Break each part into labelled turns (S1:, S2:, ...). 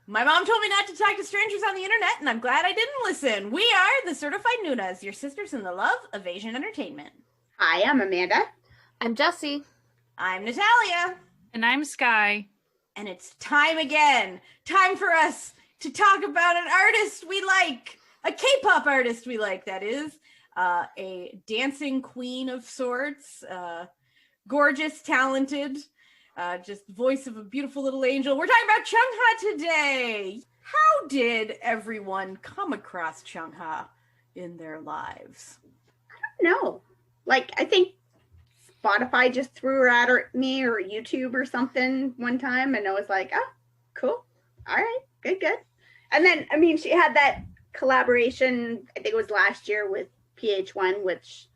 S1: My mom told me not to talk to strangers on the internet, and I'm glad I didn't listen. We are the Certified Noonas, your sisters in the love of Asian entertainment.
S2: Hi, I'm Amanda.
S3: I'm Jessie.
S1: I'm Natalia.
S4: And I'm Sky.
S1: And it's time again. Time for us to talk about an artist we like. A K-pop artist we like, that is. A dancing queen of sorts. Gorgeous, talented. Just the voice of a beautiful little angel. We're talking about Chungha today. How did everyone come across Chungha in their lives?
S2: I don't know. I think Spotify just threw her at me, or YouTube or something one time, and I was like, oh, cool. All right, good. And then, she had that collaboration, I think it was last year, with PH1, which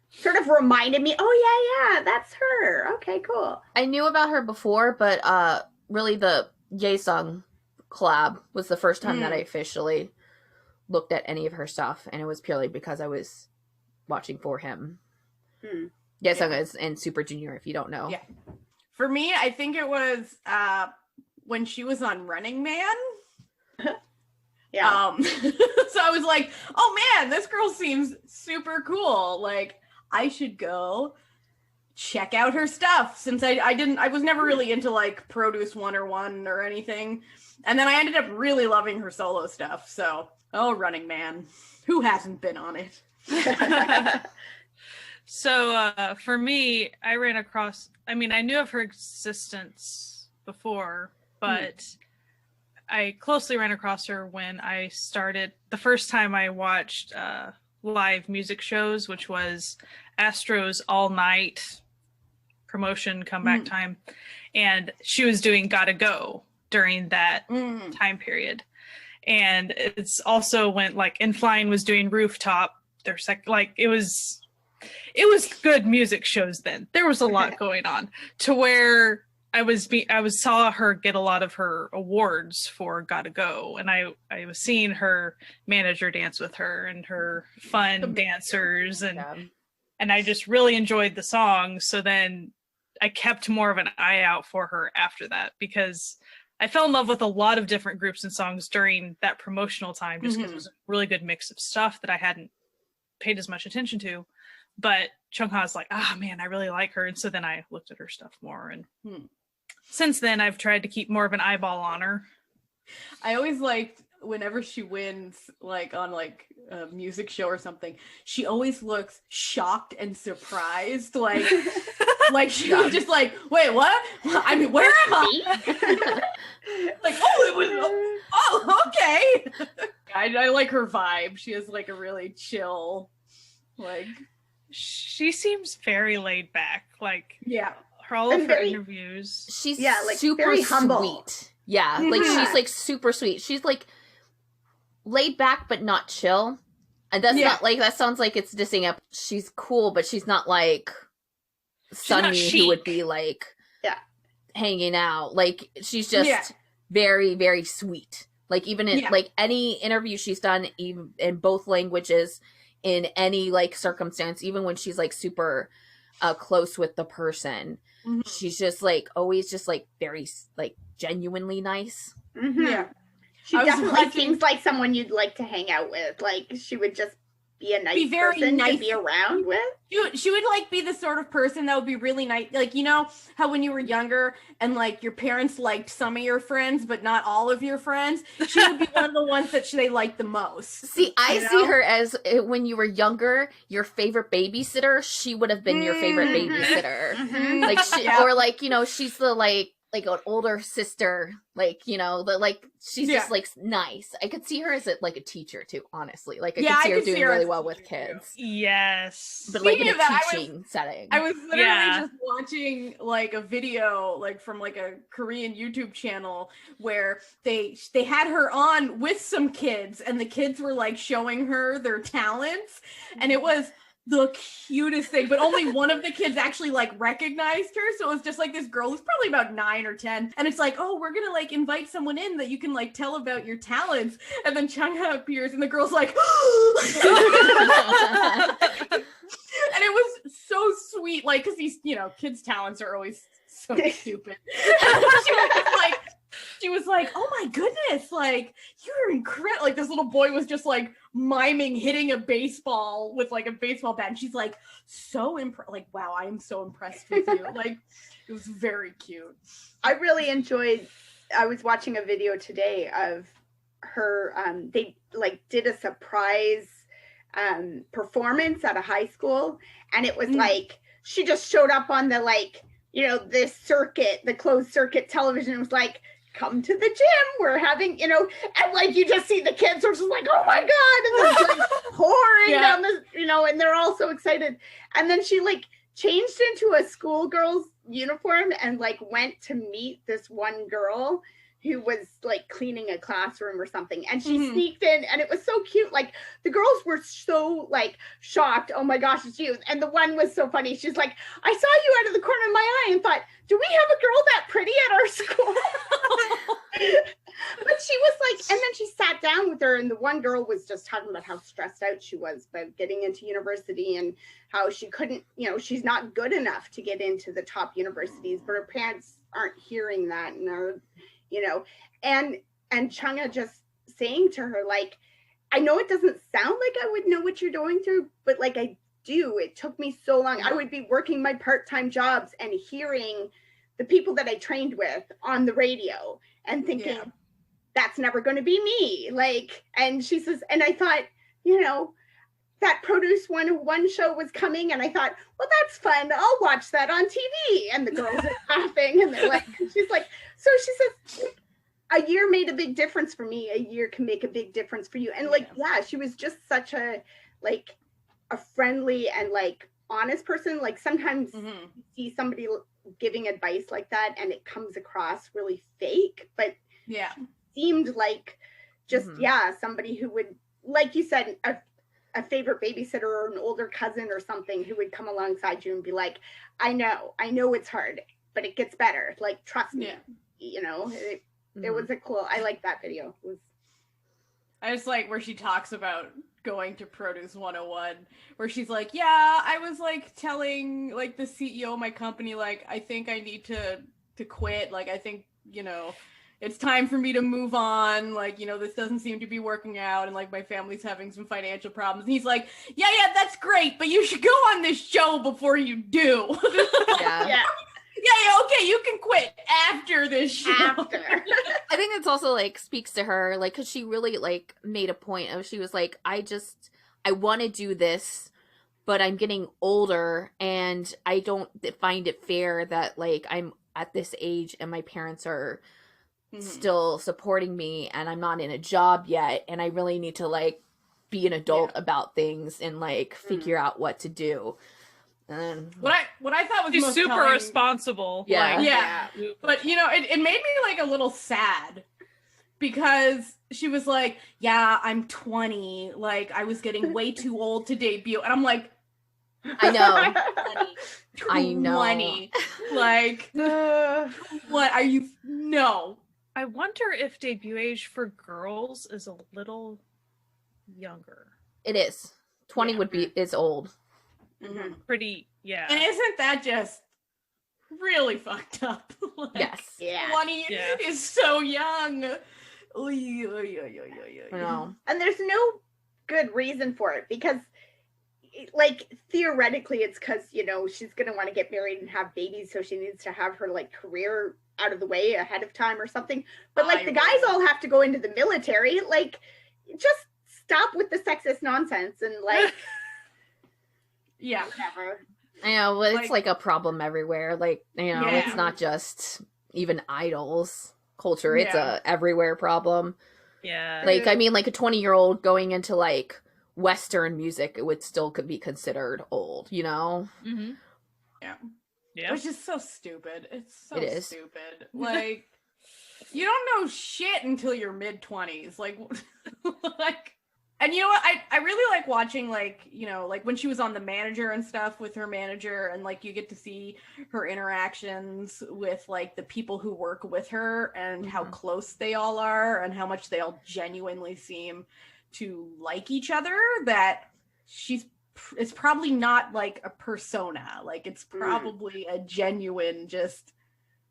S2: sort of reminded me, oh, yeah, that's her. Okay, cool.
S3: I knew about her before, but really the Ye-sung collab was the first time that I officially looked at any of her stuff, and it was purely because I was watching for him. Ye-sung is in Super Junior, if you don't know.
S1: Yeah. For me, I think it was when she was on Running Man.
S2: Yeah.
S1: So I was like, oh man, this girl seems super cool. I should go check out her stuff, since I was never really into Produce 101 or anything. And then I ended up really loving her solo stuff. So, Running Man. Who hasn't been on it?
S4: So for me, I ran across, I knew of her existence before, but I closely ran across her when I started, the first time I watched live music shows, which was Astro's All Night promotion comeback time. And she was doing Gotta Go during that time period. And it's also when In Flying was doing Rooftop. It was good music shows then. There was a lot going on, to where I saw her get a lot of her awards for Gotta Go, and I was seeing her manager dance with her and her fun dancers, and I just really enjoyed the song. So then I kept more of an eye out for her after that, because I fell in love with a lot of different groups and songs during that promotional time, just because it was a really good mix of stuff that I hadn't paid as much attention to. But Chungha's man, I really like her. And so then I looked at her stuff more. And since then, I've tried to keep more of an eyeball on her.
S1: I always liked whenever she wins, on a music show or something, she always looks shocked and surprised. She was just wait, what? Where am I? Okay. I like her vibe. She has a really chill,
S4: She seems very laid back. All of her interviews.
S3: She's
S2: super very humble.
S3: Sweet. Yeah, she's super sweet. She's laid back but not chill. And that's not that sounds like it's dissing up. She's cool, but she's not Sunny, who would be hanging out. She's just very, very sweet. Even in any interview she's done, even in both languages, in any circumstance, even when she's super close with the person, she's just always just very genuinely nice.
S2: She definitely seems like someone you'd like to hang out with. She would just be a nice person to be around with.
S1: She would be the sort of person that would be really nice. You know how when you were younger and your parents liked some of your friends but not all of your friends? She would be one of the ones that they liked the most.
S3: See, I see her as, when you were younger, your favorite babysitter. She would have been your favorite babysitter. Or she's the an older sister, she's just nice. I could see her as a teacher too, honestly. I could see her doing really well with kids.
S4: Yes.
S3: But in a teaching setting.
S1: I was literally just watching a video from a Korean YouTube channel where they had her on with some kids, and the kids were showing her their talents, and it was the cutest thing, but only one of the kids actually recognized her. So it was just this girl who's probably about 9 or 10, and it's we're gonna invite someone in that you can tell about your talents. And then Chungha appears, and the girl's and it was so sweet, because these kids' talents are always so stupid. She was She was like, oh my goodness, like, you're incredible. Like, this little boy was just like miming hitting a baseball with like a baseball bat. And she's like, so impressed. Like, wow, I am so impressed with you. Like, it was very cute.
S2: I really enjoyed, I was watching a video today of her, they like did a surprise performance at a high school. And it was like, she just showed up on the like, you know, this circuit, the closed circuit television. It was like, come to the gym, we're having, you know, and like you just see the kids are just like, oh my god, and they're like pouring down the, you know, and they're all so excited. And then she like changed into a schoolgirl's uniform and like went to meet this one girl who was like cleaning a classroom or something, and she sneaked in, and it was so cute. Like the girls were so like shocked, oh my gosh, it's you. And the one was so funny, she's like, I saw you out of the corner of my eye and thought, do we have a girl that pretty at our school? But she was like, and then she sat down with her, and the one girl was just talking about how stressed out she was about getting into university and how she couldn't, you know, she's not good enough to get into the top universities, but her parents aren't hearing that, and are, you know, and Chungha just saying to her, like, I know it doesn't sound like I would know what you're going through, but like I do. It took me so long. I would be working my part-time jobs and hearing the people that I trained with on the radio and thinking, that's never going to be me. Like, and she says, and I thought, you know, that Produce 101 show was coming, and I thought, well, that's fun. I'll watch that on TV. And the girls are laughing, and they're like, she's like, so she says, a year made a big difference for me. A year can make a big difference for you. And like, yeah, she was just such a, like, a friendly and like honest person. Like sometimes you see somebody giving advice like that and it comes across really fake, but she seemed like just, somebody who would, like you said, a favorite babysitter or an older cousin or something who would come alongside you and be like, I know it's hard, but it gets better. Like, trust me, you know, it was a cool, I like that video. It was,
S1: I just like where she talks about going to Produce 101, where she's like, yeah, I was like telling like the CEO of my company, like, I think I need to quit. Like, I think, you know, it's time for me to move on. Like, you know, this doesn't seem to be working out, and like my family's having some financial problems. And he's like, yeah, that's great, but you should go on this show before you do. Okay, you can quit after this show.
S3: I think it's also like speaks to her, like, because she really like made a point of, she was like, I want to do this, but I'm getting older and I don't find it fair that like I'm at this age and my parents are still supporting me and I'm not in a job yet, and I really need to like be an adult about things and like figure out what to do. And
S1: what I thought was
S4: she's
S1: most
S4: super
S1: telling,
S4: responsible.
S1: But you know, it made me like a little sad, because she was like, yeah, I'm 20, like I was getting way too old to debut, and I'm like,
S3: I know
S1: 20, I know, like what are you? No,
S4: I wonder if debut age for girls is a little younger.
S3: It is 20 is old.
S4: Pretty,
S1: and isn't that just really fucked up? Like, 20 is so young.
S3: No.
S2: And there's no good reason for it, because like theoretically it's because, you know, she's gonna want to get married and have babies, so she needs to have her like career out of the way ahead of time or something. But like the guys all have to go into the military. Like, just stop with the sexist nonsense and like whatever.
S3: I know, but it's like a problem everywhere. Like, you know, it's not just even idols culture. It's a everywhere problem.
S4: Yeah.
S3: Like, I mean, like a 20-year-old going into like Western music, it would still could be considered old, you know?
S1: Yeah. Which is so stupid. It's so stupid. Like, you don't know shit until your mid-20s. Like, and you know what? I really like watching, like, you know, like when she was on The Manager and stuff with her manager, and like you get to see her interactions with like the people who work with her and how close they all are and how much they all genuinely seem to like each other, that it's probably not like a persona. Like, it's probably a genuine, just,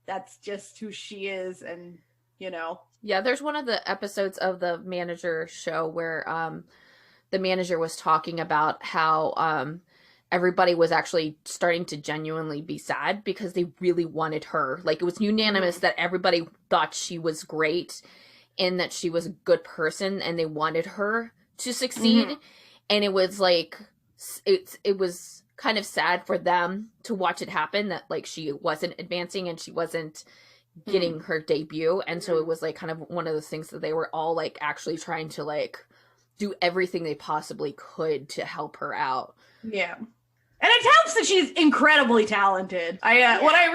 S1: that's just who she is. And you know?
S3: Yeah, there's one of the episodes of the manager show where the manager was talking about how everybody was actually starting to genuinely be sad because they really wanted her. Like, it was unanimous that everybody thought she was great and that she was a good person and they wanted her to succeed. And it was like, it was kind of sad for them to watch it happen, that like she wasn't advancing and she wasn't getting her debut. And so it was like kind of one of those things that they were all like actually trying to like do everything they possibly could to help her out.
S1: Yeah. And it helps that she's incredibly talented. What I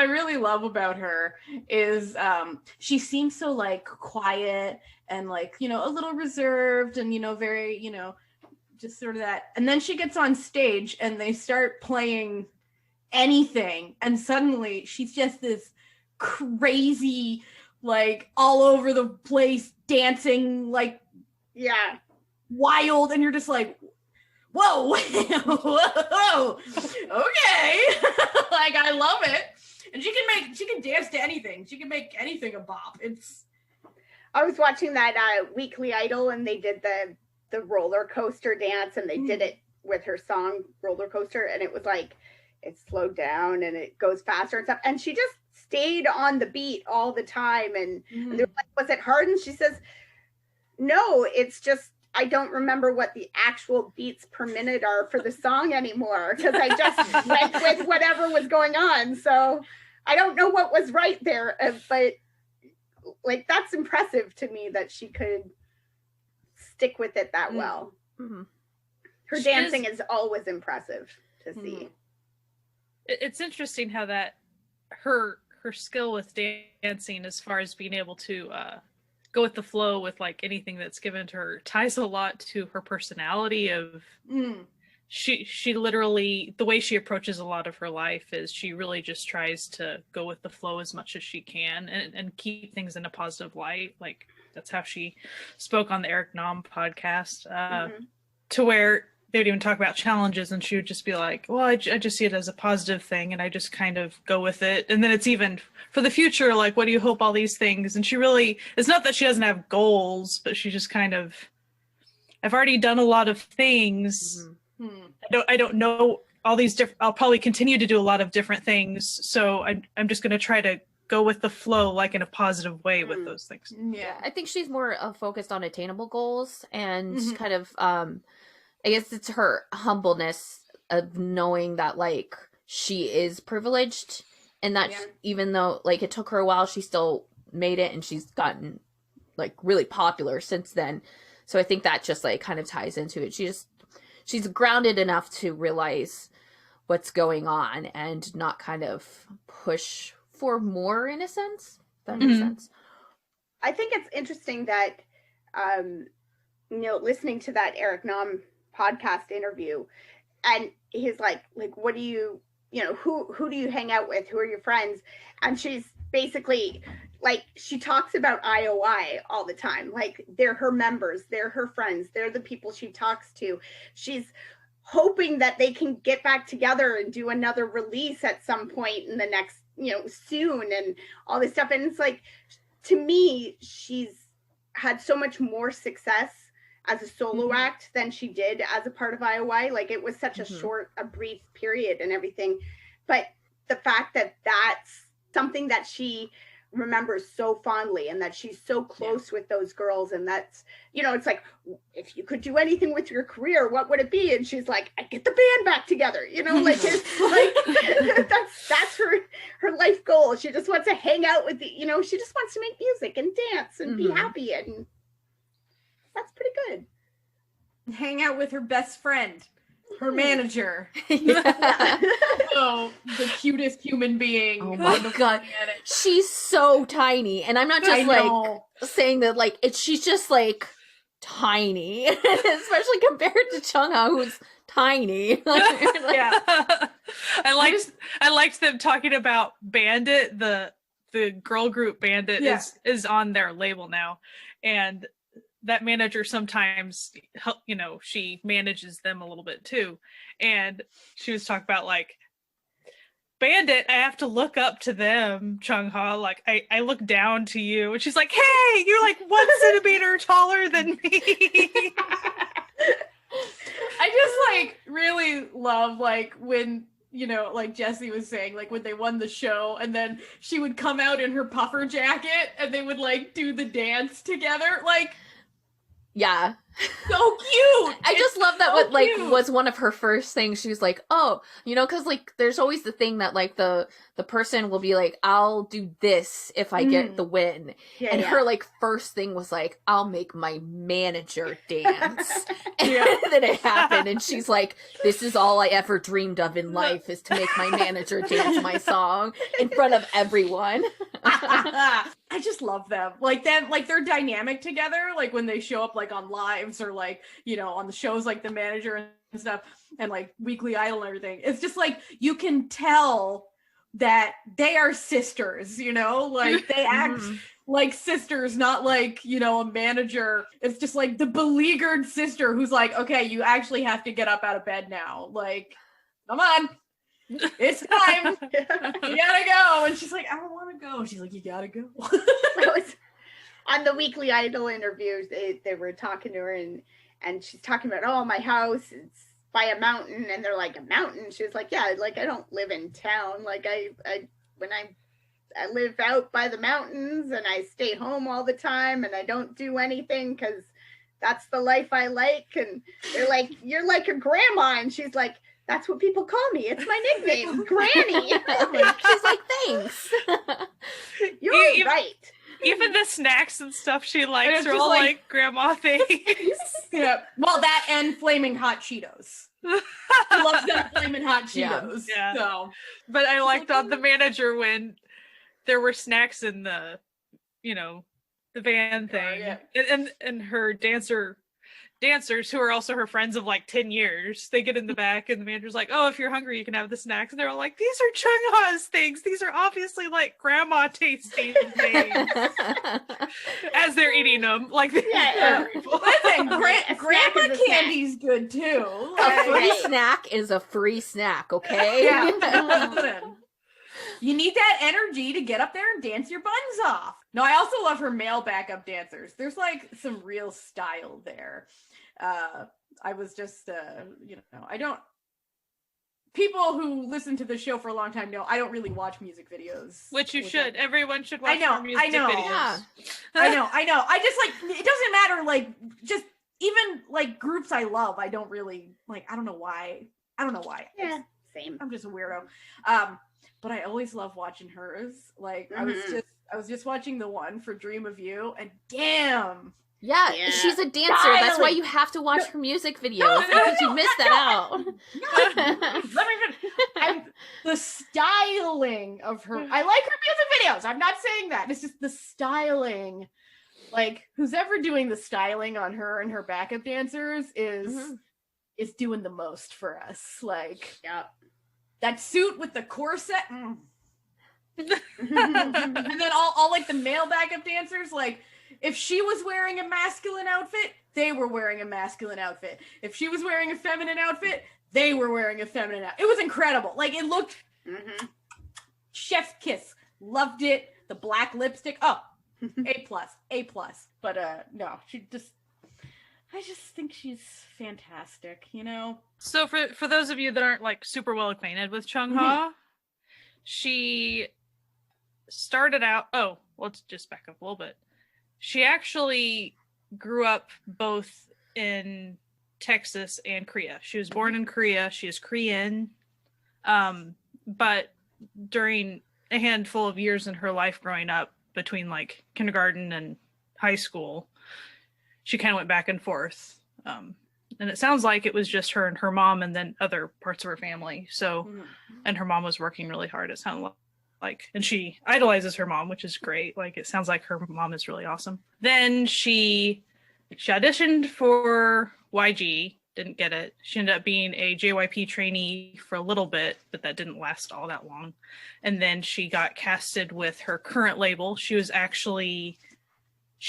S1: really love about her is she seems so like quiet and like, you know, a little reserved and, you know, very, you know, just sort of that. And then she gets on stage and they start playing anything and suddenly she's just this crazy, like all over the place dancing, like wild, and you're just like, whoa, whoa, okay. Like, I love it. And she can dance to anything. She can make anything a bop.
S2: I was watching that Weekly Idol and they did the roller coaster dance and they did it with her song Roller Coaster, and it was like it slowed down and it goes faster and stuff, and she just stayed on the beat all the time, and they're like, was it hard? And she says, no, it's just I don't remember what the actual beats per minute are for the song anymore because I just went with whatever was going on. So I don't know what was right there, but like that's impressive to me that she could stick with it that well. Her dancing is always impressive to see.
S4: It's interesting how that her skill with dancing, as far as being able to go with the flow with like anything that's given to her, ties a lot to her personality of she literally, the way she approaches a lot of her life is she really just tries to go with the flow as much as she can and keep things in a positive light. Like that's how she spoke on the Eric Nam podcast, to where they would even talk about challenges and she would just be like, well, I just see it as a positive thing and I just kind of go with it. And then it's even for the future, like, what do you hope all these things? And she really, it's not that she doesn't have goals, but she just kind of, I've already done a lot of things. I don't know all these different, I'll probably continue to do a lot of different things. So I'm just going to try to go with the flow, like in a positive way with those things.
S3: Yeah, I think she's more focused on attainable goals and kind of, I guess it's her humbleness of knowing that like she is privileged and that even though like it took her a while, she still made it and she's gotten like really popular since then. So I think that just like kind of ties into it. She's grounded enough to realize what's going on and not kind of push for more, in a sense. That makes sense.
S2: I think it's interesting that, you know, listening to that Eric Nam podcast interview, and he's like, what do you know, who do you hang out with? Who are your friends? And she's basically like, she talks about IOI all the time. Like, they're her members, they're her friends, they're the people she talks to. She's hoping that they can get back together and do another release at some point in the next, you know, soon, and all this stuff. And it's like, to me, she's had so much more success as a solo act than she did as a part of IOI. Like, it was such a brief period and everything. But the fact that that's something that she remembers so fondly and that she's so close with those girls, and that's, you know, it's like, if you could do anything with your career, what would it be? And she's like, I get the band back together, you know, like, it's like that's her life goal. She just wants to hang out with the, you know, she just wants to make music and dance and be happy, and that's pretty good.
S1: Hang out with her best friend, her manager. Oh, the cutest human being.
S3: Oh my god, she's so tiny, and I'm not just like saying that. Like, she's just like tiny, especially compared to Chungha, who's tiny.
S4: Yeah, I liked them talking about Bandit. The girl group Bandit is on their label now, and that manager sometimes, you know, she manages them a little bit too. And she was talking about like, expand it, I have to look up to them, Chungha. Like I look down to you, and she's like, "Hey, you're like 1 centimeter taller than me."
S1: I just like really love like when, you know, like Jessie was saying, like when they won the show and then she would come out in her puffer jacket and they would like do the dance together. Like,
S3: yeah.
S1: so cute.
S3: I just love that
S1: so
S3: what like
S1: cute.
S3: was one of her first things. She was like, "Oh, you know, because like there's always the thing that like the person will be like, I'll do this if I get the win."
S2: Yeah,
S3: and
S2: yeah.
S3: her like first thing was like, "I'll make my manager dance." And
S1: Yeah.
S3: then it happened, and she's like, "This is all I ever dreamed of in life is to make my manager dance my song in front of everyone."
S1: I just love them. Like them, like their dynamic together, like when they show up like on lives or like, you know, on the shows like The Manager and stuff and like Weekly Idol and everything. It's just like you can tell that they are sisters, you know, like they act like sisters, not like, you know, a manager. It's just like the beleaguered sister who's like, okay, you actually have to get up out of bed now. Like, come on. It's time. You gotta go. And she's like, I don't want to go. She's like, you gotta go.
S2: On the Weekly Idol interviews, they were talking to her and she's talking about, oh, my house is by a mountain. And they're like, a mountain? She was like, yeah, like I don't live in town. Like I live out by the mountains and I stay home all the time and I don't do anything because that's the life I like. And they're like, you're like a grandma. And she's like, that's what people call me. It's my nickname, Granny.
S3: She's like, thanks.
S2: You're right.
S4: Even the snacks and stuff she likes
S1: it's
S4: are
S1: just
S4: all
S1: like-
S4: like grandma things.
S1: Yeah. Well, that and flaming hot Cheetos. She loves them flaming hot Cheetos.
S4: Yeah.
S1: So,
S4: But I liked on The Manager when there were snacks in the, you know, the van thing.
S1: yeah.
S4: And her dancers who are also her friends of like 10 years, they get in the back and the manager's like, oh, if you're hungry, you can have the snacks. And they're all like, these are Chungha's things. These are obviously like grandma tasting things. As they're eating them. Like,
S2: Yeah.
S1: listen, grandma
S2: is a
S1: candy's good too.
S3: A free
S2: Right.
S3: snack is a free snack, okay?
S1: Yeah. Listen. You need that energy to get up there and dance your buns off. No, I also love her male backup dancers. There's like some real style there. I was just, you know, I don't. People who listen to the show for a long time know I don't really watch music videos.
S4: which you should. Everyone should watch
S1: I know,
S4: more music
S1: I know.
S4: videos.
S3: Yeah.
S1: I know. I just like, it doesn't matter. Like, just even like groups I love, I don't really like. I don't know why.
S2: Yeah, same.
S1: I'm just a weirdo. But I always love watching hers. Like I was just watching the one for Dream of You, and damn.
S3: Yeah,
S2: Yeah.
S3: she's a dancer. That's why you have to watch her music videos because you missed that out.
S1: The styling of her. I like her music videos. I'm not saying that. It's just the styling. Like who's ever doing the styling on her and her backup dancers is doing the most for us. Like that suit with the corset. And then all like the male backup dancers, like if she was wearing a masculine outfit, they were wearing a masculine outfit. If she was wearing a feminine outfit, they were wearing a feminine outfit. It was incredible. Like it looked chef's kiss. Loved it. The black lipstick. Oh, A+. But no, I just think she's fantastic, you know?
S4: So for those of you that aren't like super well acquainted with Chungha, she started out, let's just back up a little bit. She actually grew up both in Texas and Korea. She was born in Korea. She is Korean. But during a handful of years in her life growing up, between like kindergarten and high school, she kind of went back and forth. And it sounds like it was just her and her mom and then other parts of her family. So, and her mom was working really hard, it sounded like, and she idolizes her mom, which is great. Like, it sounds like her mom is really awesome. Then she auditioned for YG, didn't get it. She ended up being a JYP trainee for a little bit, but that didn't last all that long. And then she got casted with her current label. She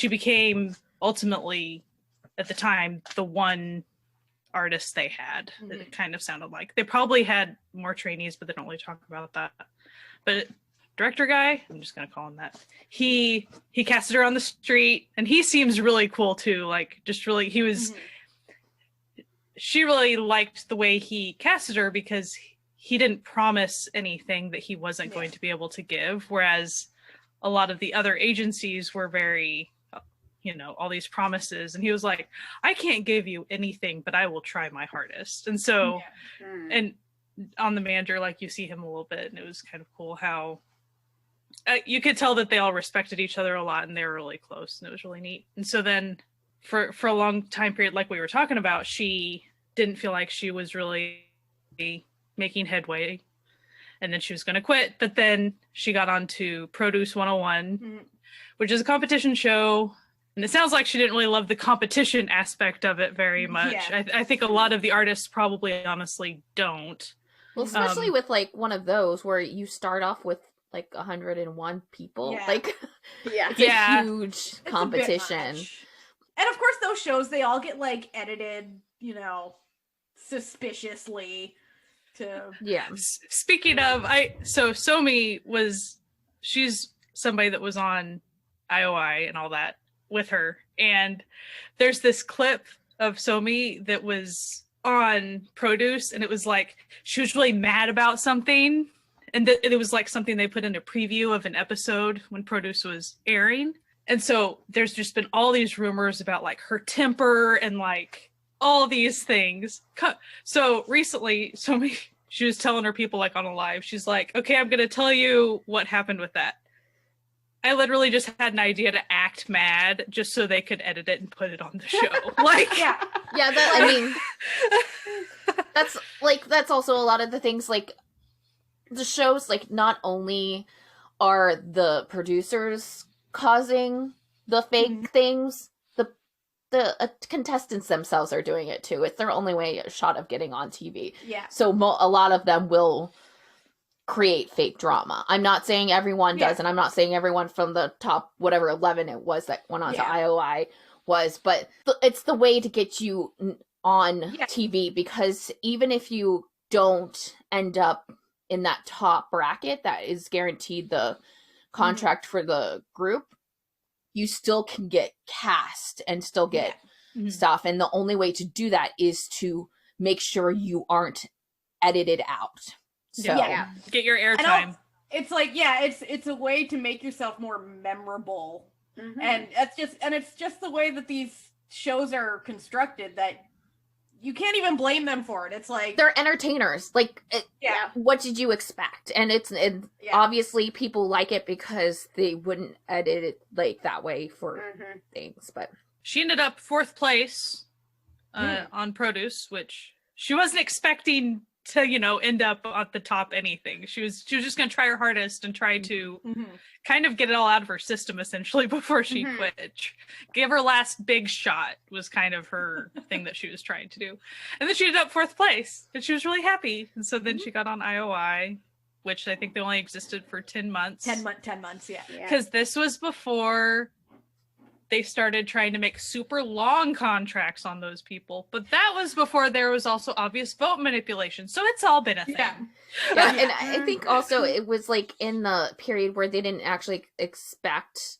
S4: became ultimately, at the time, the one artists they had. It kind of sounded like they probably had more trainees, but they don't really talk about that. But director guy, I'm just gonna call him that, he casted her on the street, and he seems really cool too. Like, just really, he was she really liked the way he casted her because he didn't promise anything that he wasn't going to be able to give, whereas a lot of the other agencies were very, all these promises, and he was like, I can't give you anything, but I will try my hardest. And so and on the manager, like, you see him a little bit, and it was kind of cool how you could tell that they all respected each other a lot, and they were really close, and it was really neat. And so then for a long time period, like we were talking about, she didn't feel like she was really making headway, and then she was going to quit. But then she got onto Produce 101, which is a competition show, and it sounds like she didn't really love the competition aspect of it very much. I think a lot of the artists probably honestly don't.
S3: Well, especially with like one of those where you start off with like 101 people. Like, it's a huge competition.
S1: And of course, those shows, they all get like edited, suspiciously to.
S4: Speaking of, Somi she's somebody that was on IOI and all that with her. And there's this clip of Somi that was on Produce, and it was like, she was really mad about something. And it was like something they put in a preview of an episode when Produce was airing. And so there's just been all these rumors about like her temper and like all these things. So recently, she was telling her people like on a live, she's like, okay, I'm going to tell you what happened with that. I literally just had an idea to act mad just so they could edit it and put it on the show. Like,
S3: that's also a lot of the things, like the shows, like not only are the producers causing the fake things, the contestants themselves are doing it too. It's their only shot of getting on TV. So a lot of them will create fake drama. I'm not saying everyone does, and I'm not saying everyone from the top, whatever 11 it was that went on to IOI was, but it's the way to get you on TV, because even if you don't end up in that top bracket that is guaranteed the contract for the group, you still can get cast and still get stuff. And the only way to do that is to make sure you aren't edited out. So
S4: get your airtime.
S1: It's like, it's a way to make yourself more memorable. And it's just the way that these shows are constructed that you can't even blame them for it. It's like,
S3: they're entertainers. Like, what did you expect? And obviously people like it because they wouldn't edit it like that way for things. But
S4: she ended up 4th place on Produce, which she wasn't expecting to, end up at the top anything. She was just going to try her hardest and try to kind of get it all out of her system, essentially, before she quit. Give her last big shot was kind of her thing that she was trying to do. And then she ended up 4th place, and she was really happy. And so then she got on IOI, which I think they only existed for 10 months.
S1: 10 months,
S4: Because this was before they started trying to make super long contracts on those people. But that was before there was also obvious vote manipulation. So it's all been a thing.
S3: And I think also it was like in the period where they didn't actually expect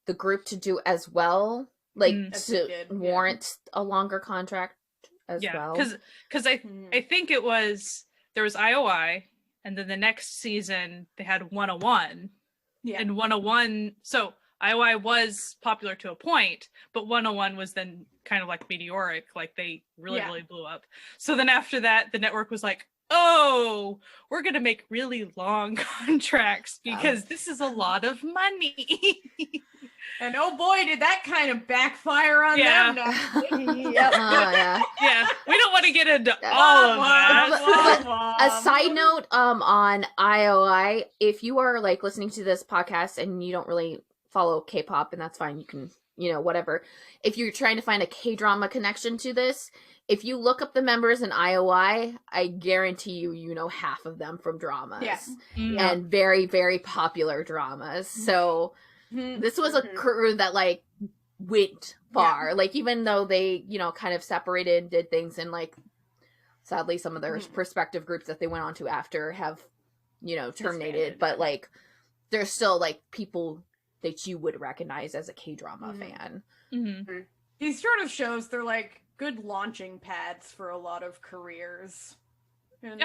S3: the group to do as well, like to warrant a longer contract as well.
S4: Because I think it was, there was IOI, and then the next season they had 101. And 101, so IOI was popular to a point, but 101 was then kind of like meteoric, like they really blew up. So then after that, the network was like, oh, we're going to make really long contracts because this is a lot of money.
S1: And oh boy, did that kind of backfire on them.
S4: We don't want to get into all of that.
S3: A side note on IOI, if you are like listening to this podcast and you don't really follow K-pop, and that's fine, you can, whatever. If you're trying to find a K-drama connection to this, if you look up the members in IOI, I guarantee you half of them from dramas. And very, very popular dramas. So this was a crew that like went far. Like, even though they, you know, kind of separated and did things, and like, sadly, some of their prospective groups that they went on to after have, you know, terminated, but like, there's still like people that you would recognize as a K-drama fan.
S1: These sort of shows, they're like good launching pads for a lot of careers. And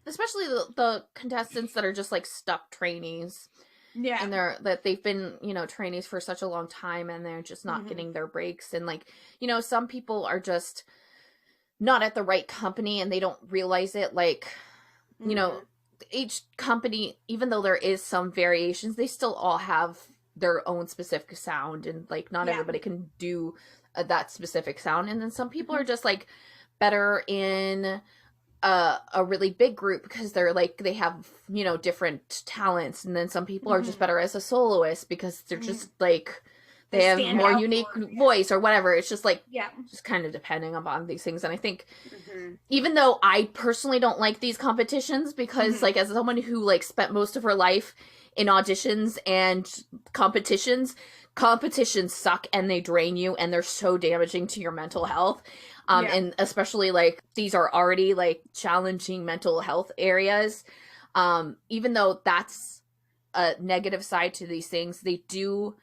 S3: especially the contestants that are just like stuck trainees. Yeah. And that they've been, you know, trainees for such a long time, and they're just not getting their breaks. And like, you know, some people are just not at the right company and they don't realize it. Like, you know, each company, even though there is some variations, they still all have their own specific sound, and like not everybody can do that specific sound. And then some people are just like better in a really big group because they're like, they have, you know, different talents. And then some people are just better as a soloist because they're just like, they have more unique voice or whatever. It's just like, just kind of depending upon these things. And I think even though I personally don't like these competitions, because like, as someone who like spent most of her life in auditions and competitions suck and they drain you and they're so damaging to your mental health. And especially like, these are already like challenging mental health areas. Even though that's a negative side to these things, they do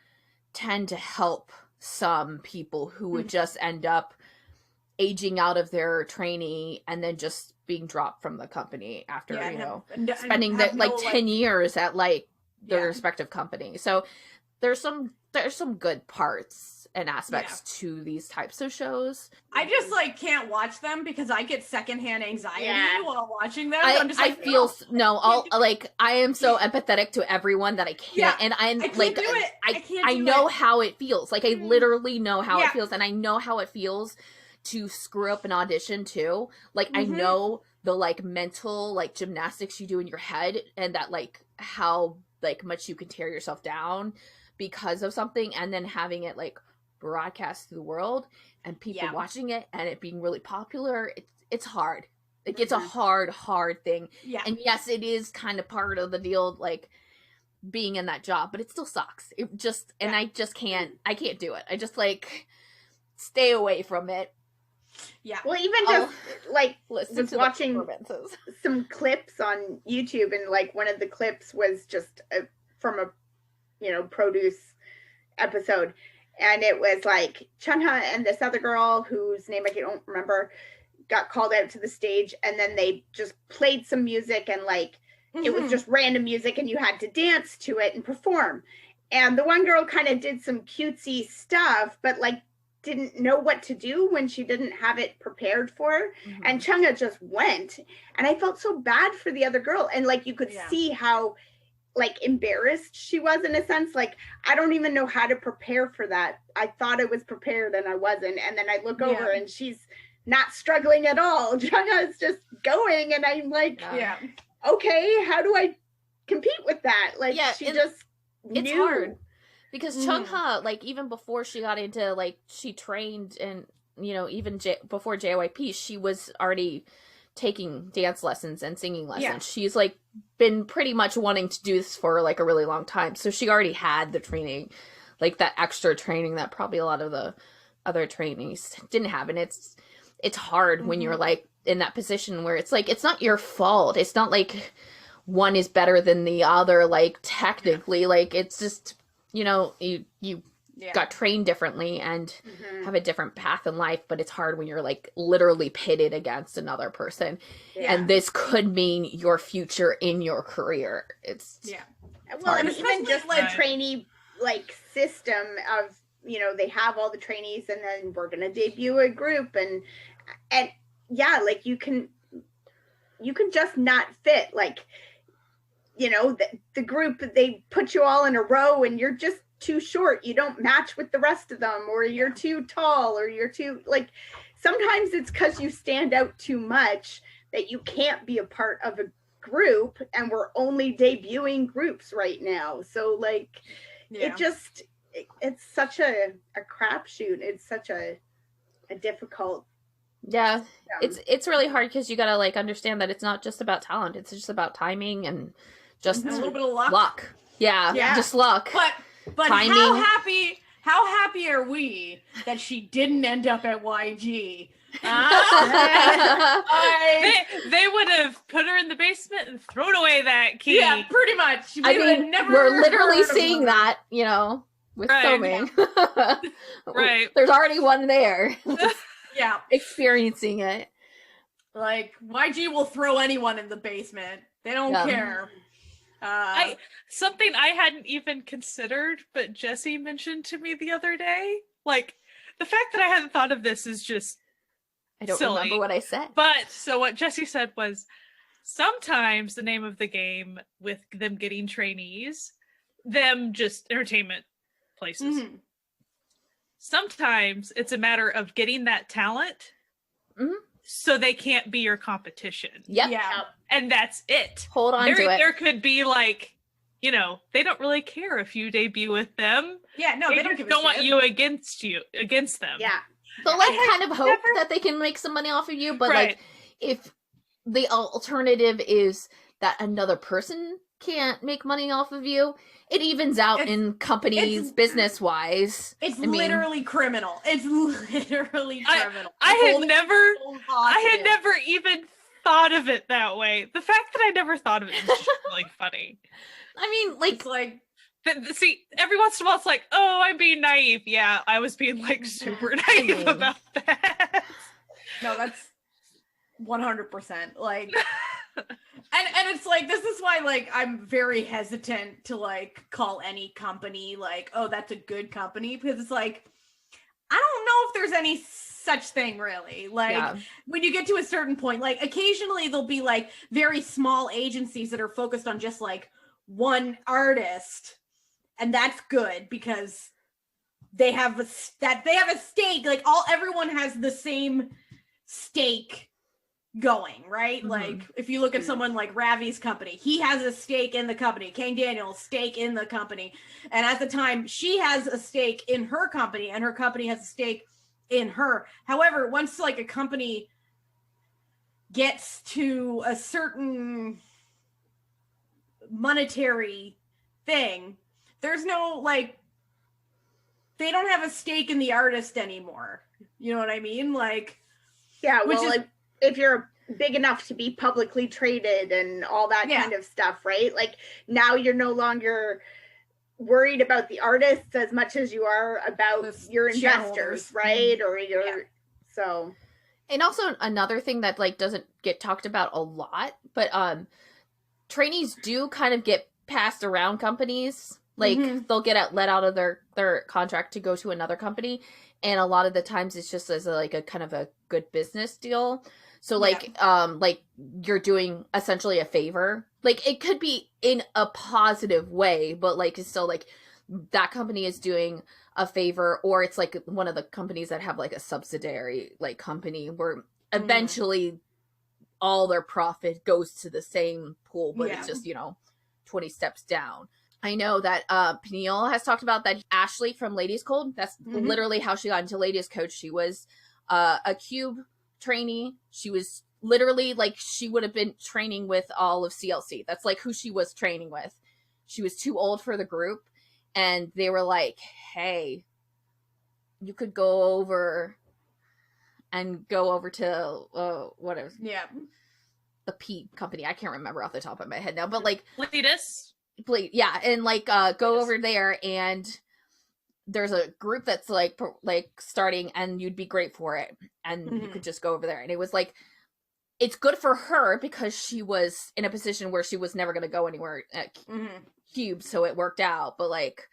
S3: tend to help some people who would just end up aging out of their trainee and then just being dropped from the company after, you know, spending like 10 years at like their respective company. So there's some good parts and aspects to these types of shows.
S1: I just like can't watch them because I get secondhand anxiety while watching them. I'm just like,
S3: I am so empathetic to everyone that I can't, and I can't like, do it. I know how it feels. Like, I literally know how it feels, and I know how it feels to screw up an audition too. Like, I know the like mental like gymnastics you do in your head, and that like how like much you can tear yourself down because of something, and then having it like broadcast to the world and people watching it and it being really popular. It's hard. Like, it's a hard thing. And yes, it is kind of part of the deal, like being in that job, but it still sucks. It just, and I can't do it. I just like stay away from it.
S2: Well, even just like was watching some clips on YouTube, and like one of the clips was just from a, you know, produce episode, and it was like Chungha and this other girl whose name I don't remember got called out to the stage, and then they just played some music, and like it was just random music and you had to dance to it and perform. And the one girl kind of did some cutesy stuff, but like didn't know what to do when she didn't have it prepared for her. And Chungha just went, and I felt so bad for the other girl, and like you could see how like embarrassed she was in a sense. Like, I don't even know how to prepare for that. I thought I was prepared and I wasn't, and then I look over and she's not struggling at all. Chungha is just going, and I'm like, okay, how do I compete with that? Like, she just
S3: it's
S2: knew.
S3: Hard because Chungha, like, even before she got into like, she trained, and you know, even before JYP, she was already taking dance lessons and singing lessons. She's like been pretty much wanting to do this for like a really long time, so she already had the training, like that extra training that probably a lot of the other trainees didn't have. And it's hard when you're like in that position where it's like, it's not your fault. It's not like one is better than the other, like technically, like it's just, you know, you got trained differently and have a different path in life, but it's hard when you're like literally pitted against another person. And this could mean your future in your career. It's
S2: well, and even just like trainee like system of, you know, they have all the trainees and then we're gonna debut a group, and like you can just not fit. Like, you know, the group, they put you all in a row and you're just too short. You don't match with the rest of them, or you're too tall, or you're too, like, sometimes it's because you stand out too much that you can't be a part of a group, and we're only debuting groups right now. So like it's such a crapshoot. It's such a difficult
S3: it's really hard because you gotta like understand that it's not just about talent, it's just about timing and just
S1: a little bit of luck.
S3: Just luck.
S1: But
S3: timing.
S1: how happy are we that she didn't end up at YG?
S4: They would have put her in the basement and thrown away that key.
S1: Yeah, pretty much.
S3: We're literally seeing that, with filming.
S4: Right.
S3: There's already one there.
S1: Yeah.
S3: Experiencing it.
S1: Like, YG will throw anyone in the basement. They don't care.
S4: Something I hadn't even considered, but Jesse mentioned to me the other day. Like, the fact that I hadn't thought of this is just
S3: I don't
S4: silly.
S3: remember what I said.
S4: But, so what Jesse said was, sometimes the name of the game with them getting trainees, them just entertainment places. Mm-hmm. Sometimes it's a matter of getting that talent so they can't be your competition.
S3: Yep.
S1: Yeah.
S4: And that's it.
S3: Hold on to it.
S4: There could be like, they don't really care if you debut with them.
S1: Yeah, no, they don't give a
S4: don't want
S1: shit.
S4: you against them.
S2: Yeah.
S3: So like kind of hope that they can make some money off of you, but like if the alternative is that another person can't make money off of you, it evens out in companies business wise.
S1: It's literally criminal. It's literally criminal.
S4: I had never even thought of it that way. The fact that I never thought of it is just really funny.
S3: I mean, like,
S1: it's like,
S4: see, every once in a while it's like, oh, I'm being naive. Yeah, I was being like super naive about that.
S1: No, that's 100%. Like, and it's like, this is why, like, I'm very hesitant to like call any company like, oh, that's a good company, because it's like, I don't know if there's any such thing really. Like when you get to a certain point, like occasionally there'll be like very small agencies that are focused on just like one artist, and that's good because they have a stake. Like everyone has the same stake going, right? Mm-hmm. Like if you look at someone like Ravi's company, he has a stake in the company. Kane Daniels stake in the company, and at the time she has a stake in her company, and her company has a stake in her. However, once like a company gets to a certain monetary thing, there's no like, they don't have a stake in the artist anymore. You know what I mean? Like,
S2: yeah, well, if you're big enough to be publicly traded and all that kind of stuff, right? Like now you're no longer worried about the artists as much as you are about your investors, right? Or your so.
S3: And also another thing that like doesn't get talked about a lot, but trainees do kind of get passed around companies. Like they'll get let out of their contract to go to another company, and a lot of the times it's just as a kind of a good business deal. So like you're doing essentially a favor. Like it could be in a positive way, but like it's still like that company is doing a favor, or it's like one of the companies that have like a subsidiary like company where eventually all their profit goes to the same pool, but it's just 20 steps down. I know that Peniel has talked about that. Ashley from Ladies Cold, that's literally how she got into Ladies Coach. She was a Cube trainee. She was literally like, she would have been training with all of CLC. That's like who she was training with. She was too old for the group, and they were like, hey, you could go over to what is the P company. I can't remember off the top of my head now, but like
S4: Latest.
S3: And like go over there, and there's a group that's like starting, and you'd be great for it, and you could just go over there. And it was like, it's good for her because she was in a position where she was never going to go anywhere at Cube, so it worked out. But like,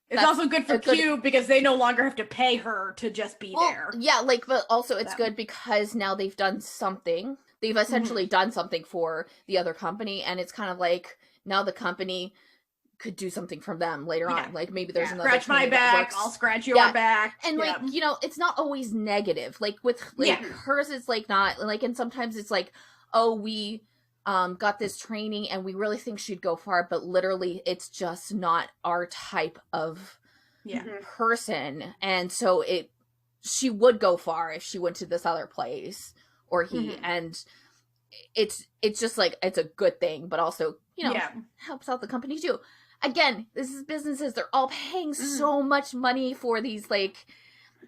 S1: it's also good for Cube because they no longer have to pay her to just be there.
S3: Yeah, like, but also it's good because now they've done something. They've essentially done something for the other company, and it's kind of like now the company could do something from them later on. Like maybe there's another
S1: scratch my back, I'll scratch your back.
S3: And like, it's not always negative. Like with hers, it's like not like, and sometimes it's like, oh, we got this training and we really think she'd go far, but literally it's just not our type of person. And so she would go far if she went to this other place, or he, and it's just like, it's a good thing, but also, helps out the company too. again, this is businesses. They're all paying so much money for these like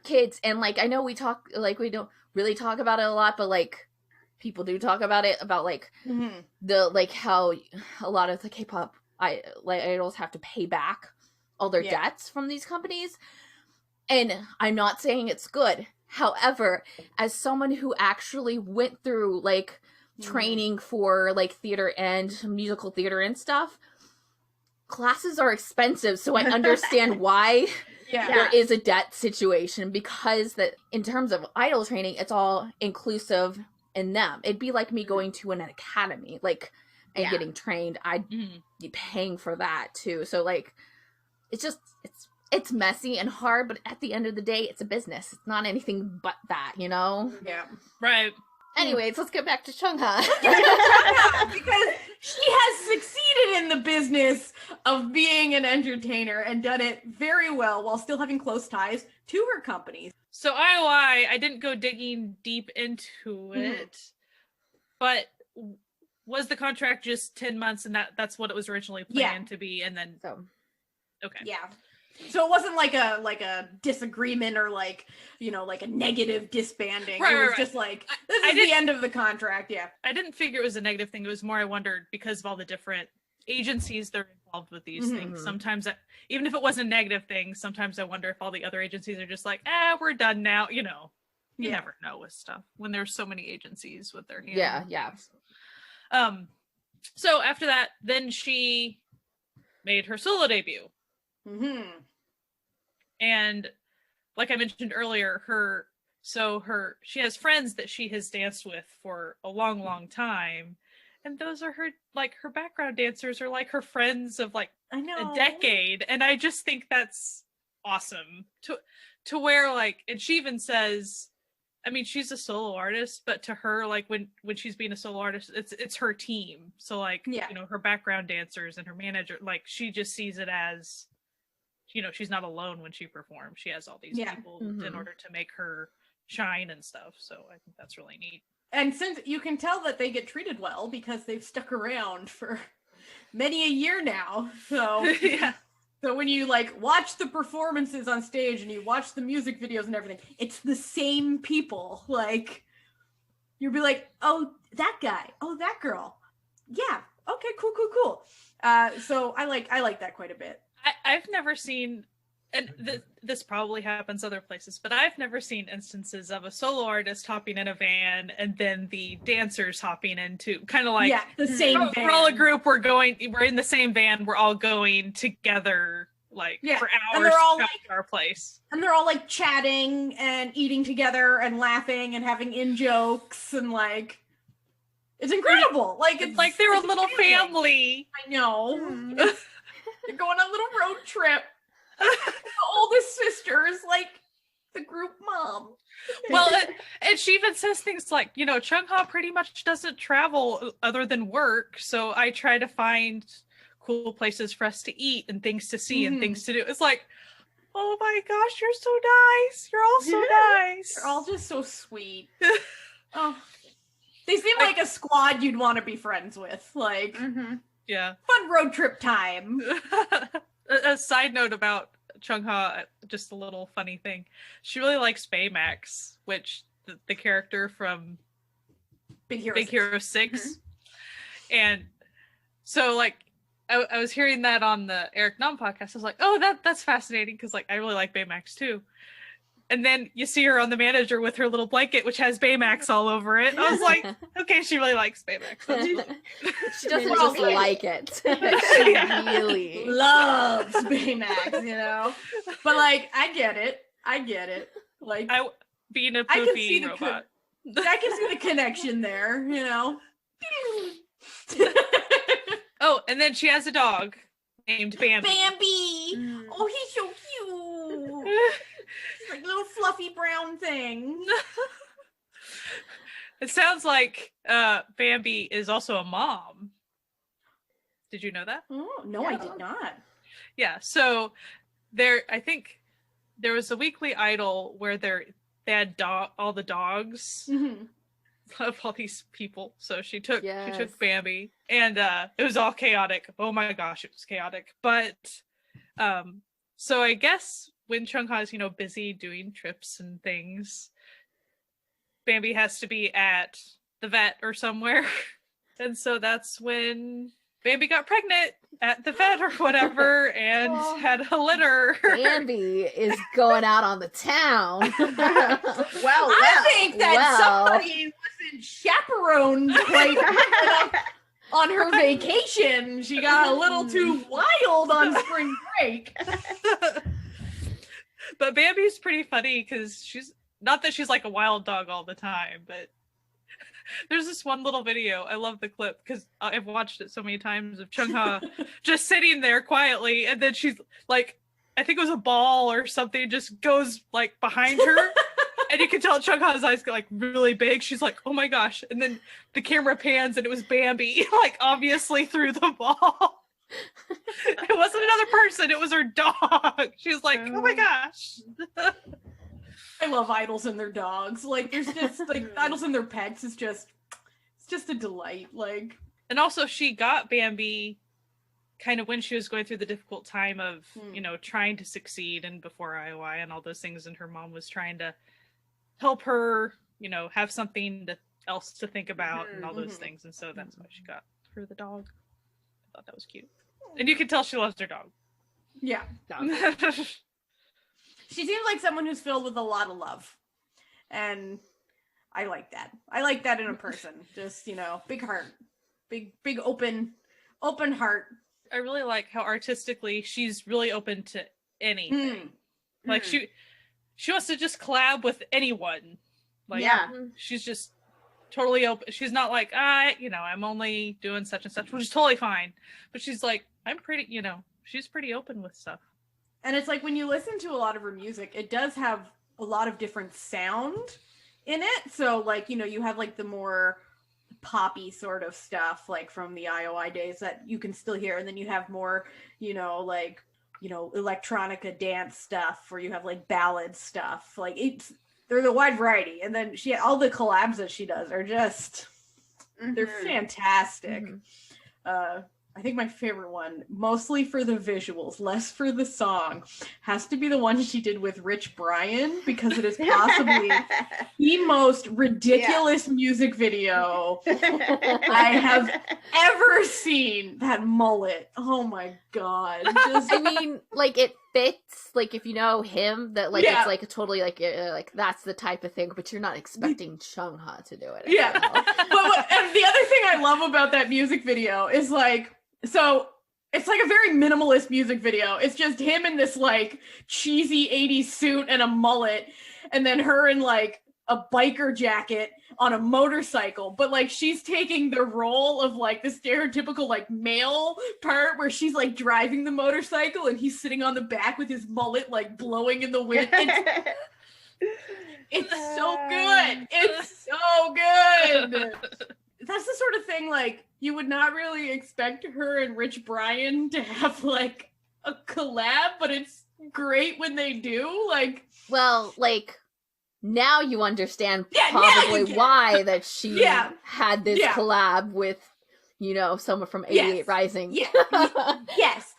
S3: kids, and like I know we talk like we don't really talk about it a lot, but like people do talk about it about like the like how a lot of the K-pop idols have to pay back all their debts from these companies. And I'm not saying it's good. However, as someone who actually went through like training for like theater and musical theater and stuff, classes are expensive, so I understand why there is a debt situation, because that in terms of idol training, it's all inclusive in them. It'd be like me going to an academy, like, and getting trained. I'd be paying for that too. So like, it's messy and hard, but at the end of the day, it's a business. It's not anything but that, you know?
S1: Yeah.
S4: Right.
S3: Anyways, let's get back to Chungha.
S1: Because she has succeeded in the business of being an entertainer and done it very well while still having close ties to her companies.
S4: So IOI, I didn't go digging deep into it, but was the contract just 10 months and that's what it was originally planned to be, and then okay.
S1: Yeah. So it wasn't like a disagreement or like, you know, like a negative disbanding. It was just like, this is the end of the contract. Yeah.
S4: I didn't figure it was a negative thing. It was more I wondered, because of all the different agencies that are involved with these things. Sometimes, even if it wasn't a negative thing, sometimes I wonder if all the other agencies are just like, we're done now. You know, you never know with stuff when there's so many agencies with their hands.
S3: Yeah.
S4: So after that, then she made her solo debut. And like I mentioned earlier, she has friends that she has danced with for a long time, and those are her background dancers are like her friends of like a decade, and I just think that's awesome to where like, and she even says, I mean, she's a solo artist, but to her, like when she's being a solo artist, it's her team. So like, you know, her background dancers and her manager, like she just sees it as, you know, she's not alone when she performs. She has all these people in order to make her shine and stuff. So I think that's really neat.
S1: And since you can tell that they get treated well because they've stuck around for many a year now. So so when you like watch the performances on stage and you watch the music videos and everything, it's the same people. Like you'll be like, oh, that guy, oh, that girl. Yeah. Okay, cool. So I like that quite a bit.
S4: I've never seen, and this probably happens other places, but I've never seen instances of a solo artist hopping in a van and then the dancers hopping into kind of like
S1: the same van.
S4: We're all a group. We're in the same van. We're all going together like for hours.
S1: And they're all like
S4: our place,
S1: and they're all like chatting and eating together and laughing and having in jokes and like it's incredible. Like it's like
S4: they're a little family.
S1: I know. They're going on a little road trip. The oldest sister is like the group mom.
S4: Well, and she even says things like, you know, Chungha pretty much doesn't travel other than work. So I try to find cool places for us to eat and things to see and things to do. It's like, oh my gosh, you're so nice. You're all so nice.
S1: They're all just so sweet. Oh, they seem like a squad you'd want to be friends with. Like,
S4: yeah,
S1: fun road trip time.
S4: A side note about Chungha, just a little funny thing. She really likes Baymax, which the character from Big Hero 6. And so like I was hearing that on the Eric Nam podcast. I was like, oh, that's fascinating because like I really like Baymax too. And then you see her on the manager with her little blanket, which has Baymax all over it. I was like, okay, she really likes Baymax.
S3: She doesn't just like it. She really
S1: loves Baymax, you know? But, like, I get it. Like,
S4: being a poopy robot.
S1: I can see the connection there, you know?
S4: Oh, and then she has a dog named Bambi.
S1: Oh, he's so cute. Like a little fluffy brown thing.
S4: It sounds like Bambi is also a mom. Did you know that?
S1: Oh, no, I did not.
S4: Yeah, so I think there was a weekly idol where they had all the dogs of all these people. So she took Bambi, and it was all chaotic. Oh my gosh, it was chaotic. But so I guess when Chungha is, busy doing trips and things, Bambi has to be at the vet or somewhere. And so that's when Bambi got pregnant at the vet or whatever and had a litter.
S3: Bambi is going out on the town.
S1: I think that somebody wasn't chaperoned on her vacation. She got a little too wild on spring break.
S4: But Bambi's pretty funny because she's not that she's like a wild dog all the time, but there's this one little video. I love the clip because I've watched it so many times of Chungha just sitting there quietly, and then she's like, I think it was a ball or something, just goes like behind her, and you can tell Chungha's eyes get like really big. She's like, oh my gosh, and then the camera pans, and it was Bambi, like obviously threw the ball. It wasn't another person; it was her dog. She was like, oh my gosh.
S1: I love idols and their dogs. Like, there's just like idols and their pets is just, it's just a delight. Like,
S4: and also she got Bambi kind of when she was going through the difficult time of trying to succeed and before IOI and all those things, and her mom was trying to help her have something else to think about and all those things, and so that's why she got her the dog. I thought that was cute, and you can tell she loves her dog.
S1: Yeah. She seems like someone who's filled with a lot of love. And I like that. I like that in a person. Just, big heart. Big open heart.
S4: I really like how artistically she's really open to anything. Like she wants to just collab with anyone. Like she's just totally open. She's not like, I'm only doing such and such, which is totally fine. But she's like, I'm pretty, she's pretty open with stuff.
S1: And it's like when you listen to a lot of her music, it does have a lot of different sound in it. So like, you have like the more poppy sort of stuff, like from the IOI days that you can still hear. And then you have more, electronica dance stuff, or you have like ballad stuff. Like there's a wide variety. And then all the collabs that she does are just, they're fantastic. I think my favorite one, mostly for the visuals, less for the song, has to be the one she did with Rich Brian, because it is possibly the most ridiculous music video I have ever seen. That mullet. Oh my god.
S3: I mean, like, it fits, like, if you know him, that, like, it's, like, a totally, like, that's the type of thing, but you're not expecting Chungha to do it.
S1: And the other thing I love about that music video is, like, so it's like a very minimalist music video. It's just him in this like cheesy 80s suit and a mullet, and then her in like a biker jacket on a motorcycle. But like she's taking the role of like the stereotypical like male part where she's like driving the motorcycle and he's sitting on the back with his mullet like blowing in the wind. It's so good. It's so good. That's the sort of thing, like, you would not really expect her and Rich Brian to have, like, a collab, but it's great when they do, like...
S3: Well, like, now you understand probably why that she had this collab with, someone from 88 Rising.
S1: Yes.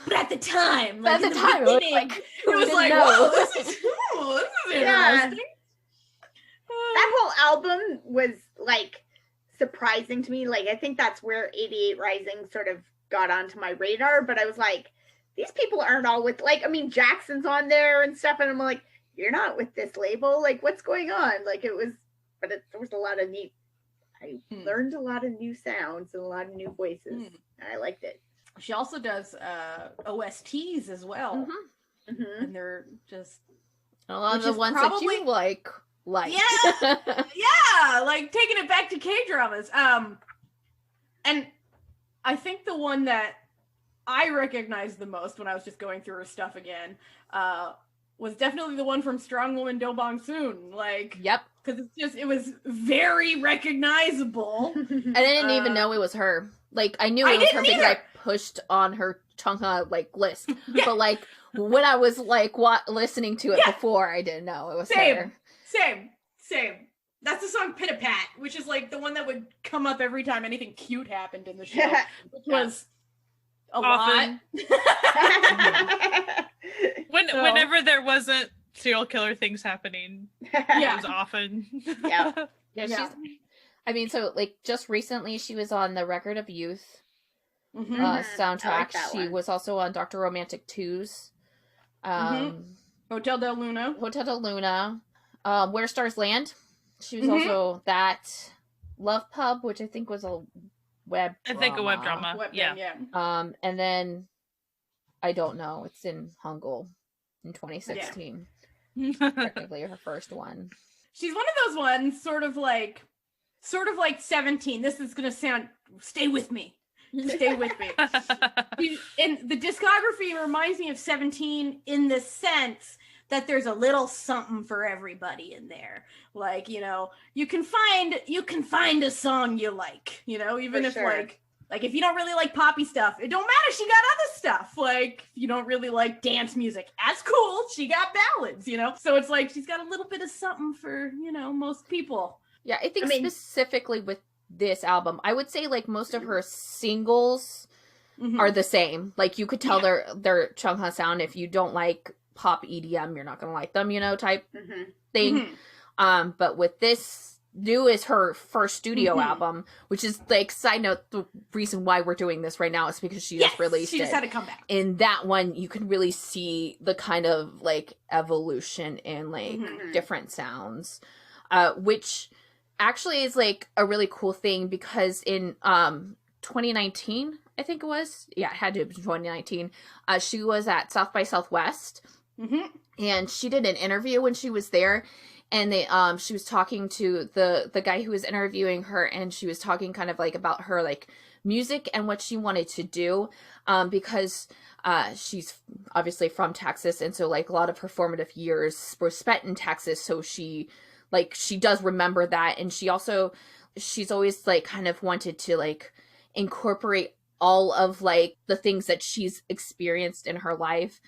S1: But at the time, like,
S3: it was like,
S1: whoa, this is interesting.
S2: That whole album was, like... surprising to me. Like, I think that's where 88 Rising sort of got onto my radar, but I was like, these people aren't all with, like, I mean, Jackson's on there and stuff, and I'm like, you're not with this label, like, what's going on? Like, there was a lot of neat, I learned a lot of new sounds and a lot of new voices, and I liked it.
S1: She also does OSTs as well, and they're just
S3: a lot of the ones that you like.
S1: Like taking it back to K-dramas. And I think the one that I recognized the most when I was just going through her stuff again was definitely the one from Strong Woman Do Bong Soon. Like, because it was very recognizable.
S3: And I didn't even know it was her. Like, I knew it was her because I pushed on her Chungha like list, but like when I was like listening to it before, I didn't know it was her.
S1: Same. That's the song Pit a Pat, which is like the one that would come up every time anything cute happened in the show, which was a
S4: Often.
S1: lot.
S4: Whenever there wasn't serial killer things happening, it was often.
S2: Yeah.
S3: She's, I mean, so like just recently she was on the Record of Youth soundtrack.
S2: Like
S3: she was also on Dr. Romantic 2's
S1: Hotel Del Luna.
S3: Where Stars Land. She was also that. Love Pub, which I think was a web drama.
S1: Yeah.
S3: And then I don't know. It's in Hangul in 2016. Technically her first one.
S1: She's one of those ones, sort of like 17. This is gonna sound. Stay with me. Stay with me. And the discography reminds me of 17 in the sense that there's a little something for everybody in there. Like, you know, you can find a song you like, you know, even if like if you don't really like poppy stuff, it don't matter. She got other stuff. Like, if you don't really like dance music, that's cool. She got ballads, you know? So it's like she's got a little bit of something for, you know, most people.
S3: Yeah, I think specifically with this album, I would say like most of her singles are the same. Like you could tell their Chungha sound. If you don't like pop EDM, you're not gonna like them, you know, type thing. But with this, New is her first studio album, which is like, side note, the reason why we're doing this right now is because she just released it.
S1: She just had to come back.
S3: In that one, you can really see the kind of like evolution in like different sounds, which actually is like a really cool thing because in 2019, I think it was, it had to have been 2019, she was at South by Southwest, and she did an interview when she was there, and they she was talking to the guy who was interviewing her, and she was talking kind of like about her like music and what she wanted to do, because she's obviously from Texas, and so like a lot of her formative years were spent in Texas, so she does remember that. And she's always like kind of wanted to like incorporate all of like the things that she's experienced in her life,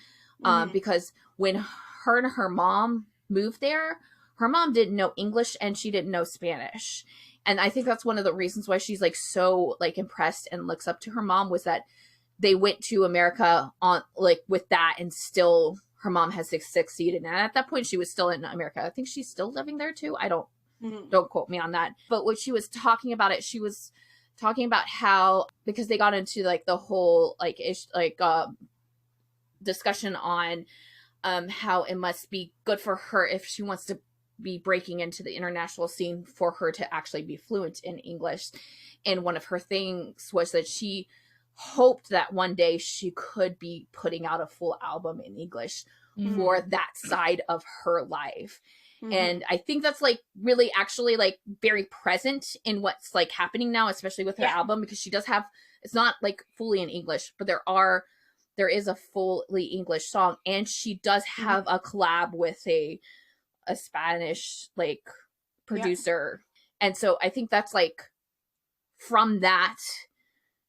S3: because when her and her mom moved there, her mom didn't know English and she didn't know Spanish. And I think that's one of the reasons why she's like so like impressed and looks up to her mom, was that they went to America on like with that, and still her mom has succeeded. And at that point she was still in America. I think she's still living there too. I don't quote me on that. But what she was talking about she was talking about how, because they got into like the whole like discussion on how it must be good for her if she wants to be breaking into the international scene for her to actually be fluent in English. And one of her things was that she hoped that one day she could be putting out a full album in English for that side of her life. And I think that's like really actually like very present in what's like happening now, especially with her album, because she does have, it's not like fully in English, but there is a fully English song, and she does have a collab with a Spanish like producer. And so I think that's like, from that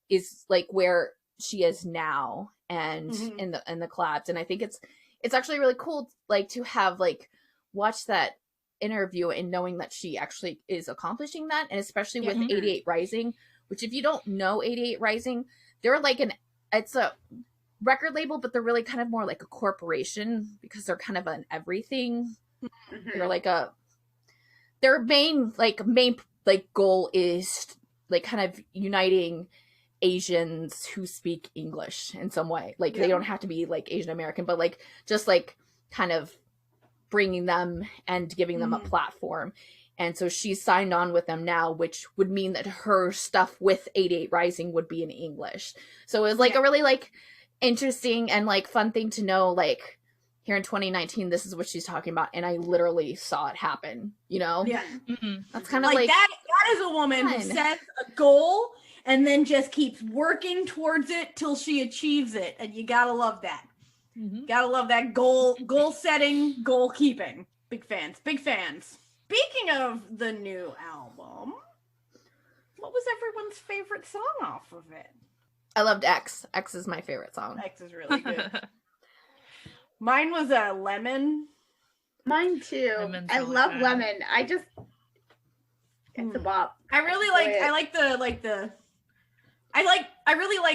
S3: is like where she is now, and in the collabs. And I think it's actually really cool like to have like watched that interview and knowing that she actually is accomplishing that. And especially with 88 Rising, which if you don't know 88 Rising, they're like it's a record label, but they're really kind of more like a corporation, because they're kind of an everything. They're like their main goal is like kind of uniting Asians who speak English in some way. Like they don't have to be like Asian American, but like just like kind of bringing them and giving them a platform. And so she's signed on with them now, which would mean that her stuff with 88 Rising would be in English. So it was like a really like interesting and like fun thing to know, like here in 2019, this is what she's talking about, and I literally saw it happen, you know?
S1: Yeah.
S3: That's kind of like
S1: that is a woman who sets a goal and then just keeps working towards it till she achieves it. And you gotta love that. Gotta love that goal setting, goal keeping. Big fans. Speaking of the new album, what was everyone's favorite song off of it?
S3: I loved X. X is my favorite song.
S1: X is really good. Mine was a Lemon.
S2: Mine too. I love Lemon. I just It's a bop.
S1: I really like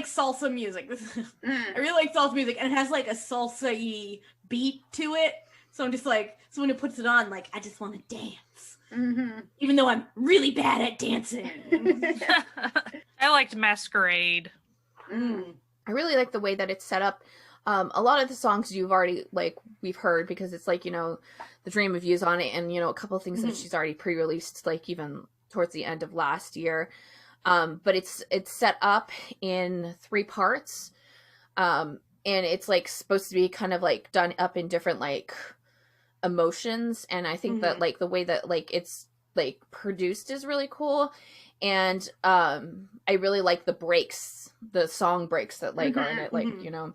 S1: salsa music. I really like salsa music, and it has like a salsa-y beat to it. So I'm just like, so when it puts it on, like, I just want to dance.
S2: Mm-hmm.
S1: Even though I'm really bad at dancing.
S4: I liked Masquerade.
S2: Mm.
S3: I really like the way that it's set up. A lot of the songs you've already, like, we've heard, because it's like, you know, The Dream of You's on it, and, you know, a couple of things that she's already pre-released, like, even towards the end of last year. But it's set up in 3 parts. And it's, like, supposed to be kind of, like, done up in different, like, emotions. And I think that, like, the way that, like, it's, like, produced is really cool. And I really like the breaks, the song breaks that, like, are in it, like, you know.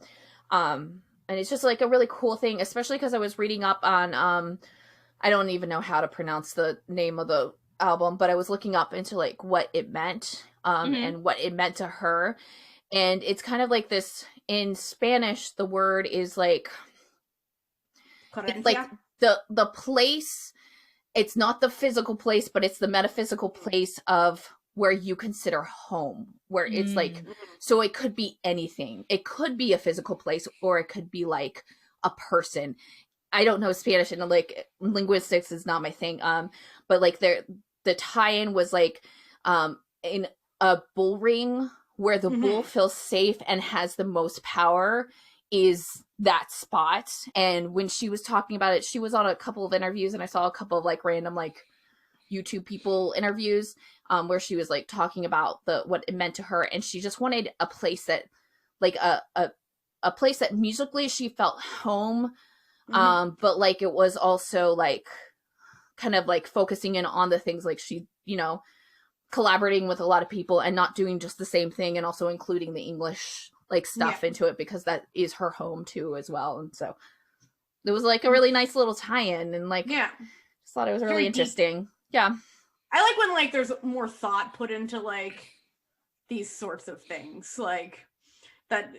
S3: And it's just, like, a really cool thing, especially because I was reading up on, I don't even know how to pronounce the name of the album, but I was looking up into, like, what it meant, and what it meant to her. And it's kind of like this, in Spanish, the word is, like,
S1: Querencia?
S3: it's like the place, it's not the physical place, but it's the metaphysical place of where you consider home, where it's like, so it could be anything. It could be a physical place, or it could be like a person. I don't know Spanish, and like linguistics is not my thing. But like the tie-in was like, in a bull ring where the bull feels safe and has the most power is that spot. And when she was talking about it, she was on a couple of interviews, and I saw a couple of like random like YouTube people interviews, where she was like talking about what it meant to her, and she just wanted a place that, like, a place that musically she felt home, but like it was also like kind of like focusing in on the things, like she, you know, collaborating with a lot of people and not doing just the same thing, and also including the English like stuff into it, because that is her home too as well. And so it was like a really nice little tie-in, and like, just thought it was really interesting. Yeah.
S1: I like when like there's more thought put into like these sorts of things, like that.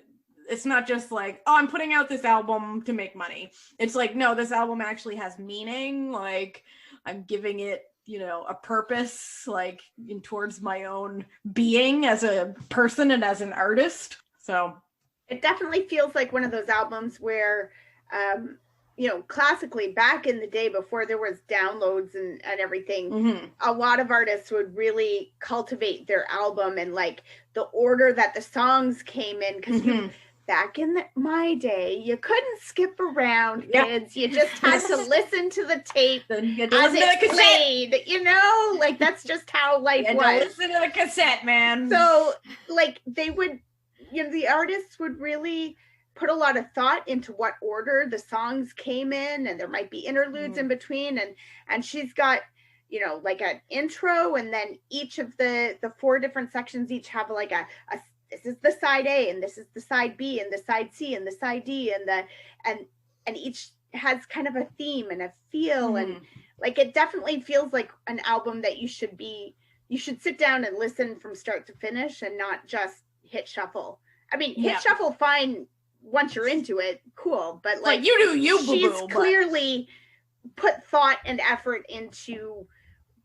S1: It's not just like, oh, I'm putting out this album to make money. It's like, no, this album actually has meaning. Like, I'm giving it, you know, a purpose, like in towards my own being as a person and as an artist. So
S2: it definitely feels like one of those albums where, you know, classically back in the day before there was downloads and everything, a lot of artists would really cultivate their album and like the order that the songs came in, because back in my day, you couldn't skip around, kids. You just had to listen to the tape as it played, you know? Like, that's just how life was.
S1: Listen to the cassette, man.
S2: So, like, they would, you know, the artists would really put a lot of thought into what order the songs came in, and there might be interludes in between. And she's got, you know, like an intro, and then each of the 4 different sections each have like a this is the side A, and this is the side B, and the side C, and the side D, and each has kind of a theme and a feel, and like it definitely feels like an album that you should sit down and listen from start to finish, and not just hit shuffle. I mean, hit shuffle fine once you're into it, cool, but like
S1: you do you,
S2: she's
S1: boo-boo,
S2: clearly put thought and effort into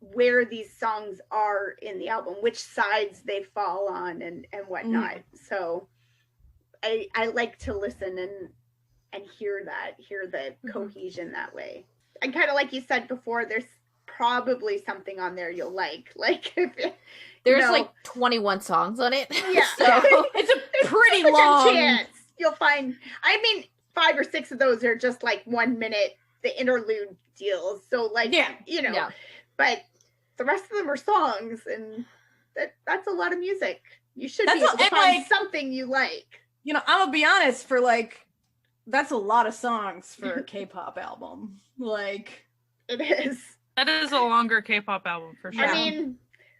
S2: where these songs are in the album, which sides they fall on, and whatnot. So I like to listen and hear the cohesion that way. And kind of like you said before, there's probably something on there you'll like if
S3: there's like 21 songs on it.
S2: Yeah.
S3: So
S1: it's a pretty long
S2: chance you'll find. I mean, 5 or 6 of those are just like 1 minute, the interlude deals. So like, you know, but the rest of them are songs, and that's a lot of music. You should be able to find like, something you like.
S1: You know, I'm gonna be honest, for like, that's a lot of songs for a K-pop album. Like,
S2: it is.
S4: That is a longer K-pop album for sure.
S2: I mean,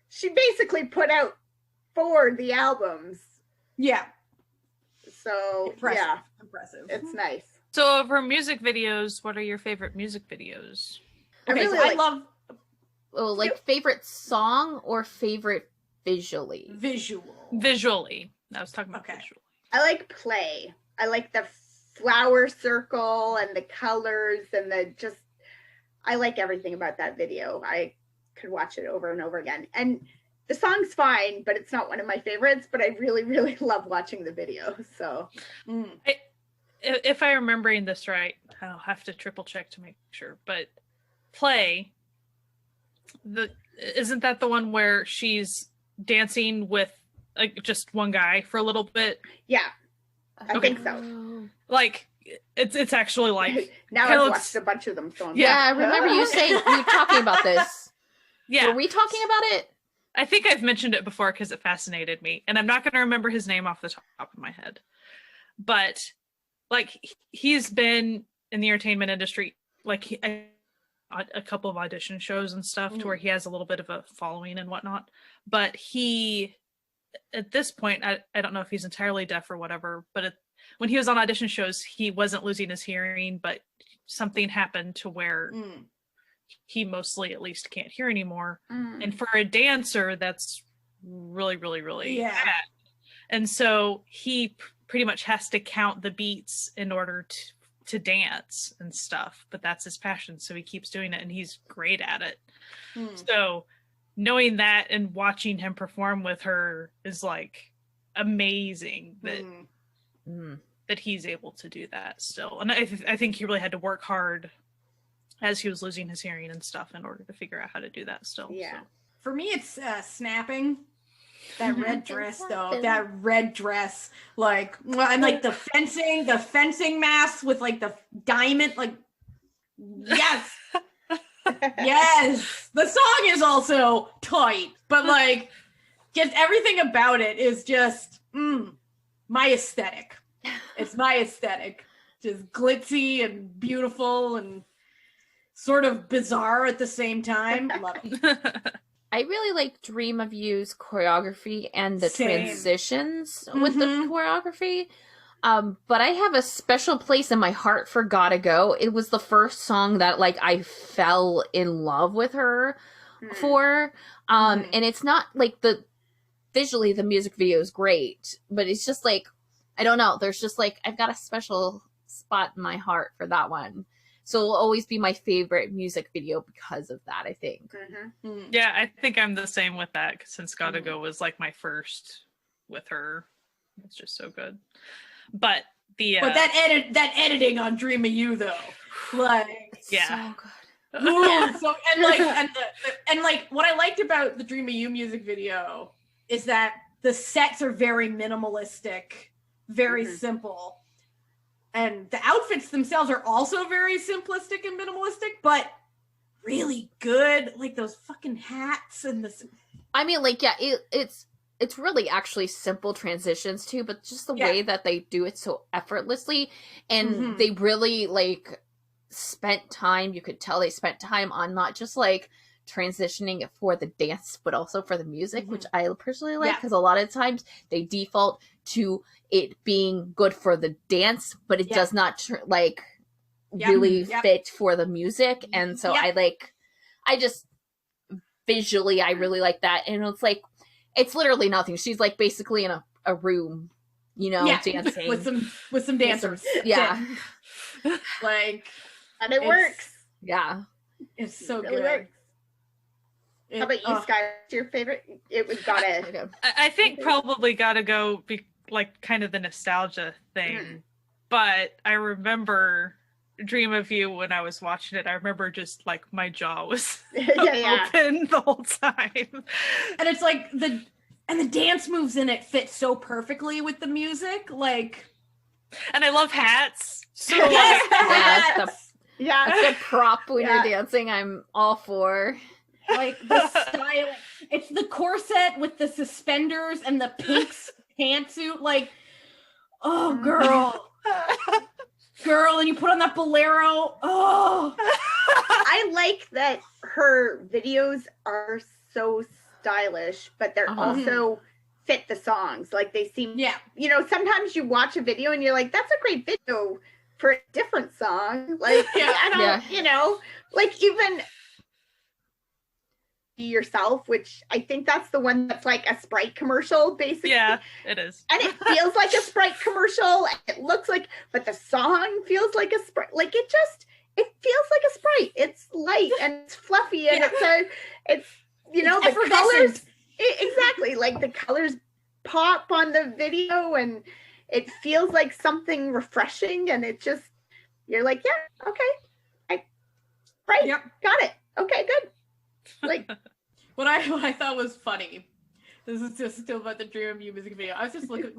S2: she basically put out 4 the albums.
S1: Yeah.
S2: So
S1: impressive.
S2: It's nice.
S4: So of her music videos, what are your favorite music videos?
S1: Okay, so I love
S3: favorite song or favorite visually?
S4: Visually. I was talking about visually.
S2: I like play. I like the flower circle and the colors and I like everything about that video. I could watch it over and over again. And the song's fine, but it's not one of my favorites, but I really, really love watching the video. So
S4: if I'm remembering this right, I'll have to triple check to make sure, but Play, isn't that the one where she's dancing with just one guy for a little bit?
S2: Yeah, I think so.
S4: Like, it's actually like
S2: now I've watched a bunch of them. So
S3: I remember you talking about this.
S4: Yeah,
S3: were we talking about it?
S4: I think I've mentioned it before because it fascinated me, and I'm not going to remember his name off the top of my head, but like he's been in the entertainment industry, like a couple of audition shows and stuff, to where he has a little bit of a following and whatnot. But he, at this point, I don't know if he's entirely deaf or whatever, but when he was on audition shows, he wasn't losing his hearing, but something happened to where he mostly at least can't hear anymore. And for a dancer, that's really, really, really bad. And so he pretty much has to count the beats in order to dance and stuff, but that's his passion, so he keeps doing it, and he's great at it. So knowing that and watching him perform with her is like amazing that he's able to do that still. And I think he really had to work hard as he was losing his hearing and stuff in order to figure out how to do that still.
S2: Yeah.
S4: So.
S1: For me, it's snapping. That red dress, though. That red dress, like, and like the fencing mask with like the diamond, like, yes, yes. The song is also tight, but like, just everything about it is just my aesthetic. It's my aesthetic, just glitzy and beautiful and sort of bizarre at the same time. Love it.
S3: I really like Dream of You's choreography and the transitions with the choreography. But I have a special place in my heart for Gotta Go. It was the first song that like I fell in love with her for. And it's not like visually the music video is great, but it's just like, I don't know. There's just like, I've got a special spot in my heart for that one. So it'll always be my favorite music video because of that, I think.
S4: Yeah, I think I'm the same with that, since Gotta Go was like my first with her. It's just so good. But
S1: that editing on Dream of You, though, like,
S3: so good.
S1: So and what I liked about the Dream of You music video is that the sets are very minimalistic, very simple. And the outfits themselves are also very simplistic and minimalistic, but really good. Like those fucking hats and this.
S3: I mean, like, yeah, it's really actually simple transitions too, but just the way that they do it so effortlessly, and they really like spent time. You could tell they spent time on not just like transitioning it for the dance, but also for the music, which I personally like, because a lot of times they default to it being good for the dance, but it does not really fit for the music. And so I just visually, I really like that. And it's like, it's literally nothing. She's like basically in a room, dancing
S1: with some dancers. Like,
S2: and it works.
S3: Yeah.
S1: It's so
S2: really
S1: good.
S2: Works. How about you, Sky? What's your favorite? It was Gotta Go.
S4: I think probably Gotta Go, like kind of the nostalgia thing. But I remember Dream of You when I was watching it. I remember just like my jaw was open the whole time.
S1: And it's like the dance moves in it fit so perfectly with the music. Like,
S4: and I love hats. So
S3: that's a good prop when you're dancing. I'm all for.
S1: Like the style, it's the corset with the suspenders and the pink pantsuit. Like, oh, girl, and you put on that bolero. Oh,
S2: I like that her videos are so stylish, but they're also fit the songs. Like they seem, sometimes you watch a video and you're like, that's a great video for a different song. Like, I don't, like even Yourself, which I think that's the one that's like a Sprite commercial, basically.
S4: Yeah, it is.
S2: And it feels like a Sprite commercial. It looks like, but the song feels like a Sprite. Like it feels like a Sprite. It's light and it's fluffy and it's the colors exactly, like the colors pop on the video and it feels like something refreshing, and it just, you're like, yeah, okay, right, yep, got it, okay, good. Like
S1: what I thought was funny. This is just still about the Dream of You music video. I was just looking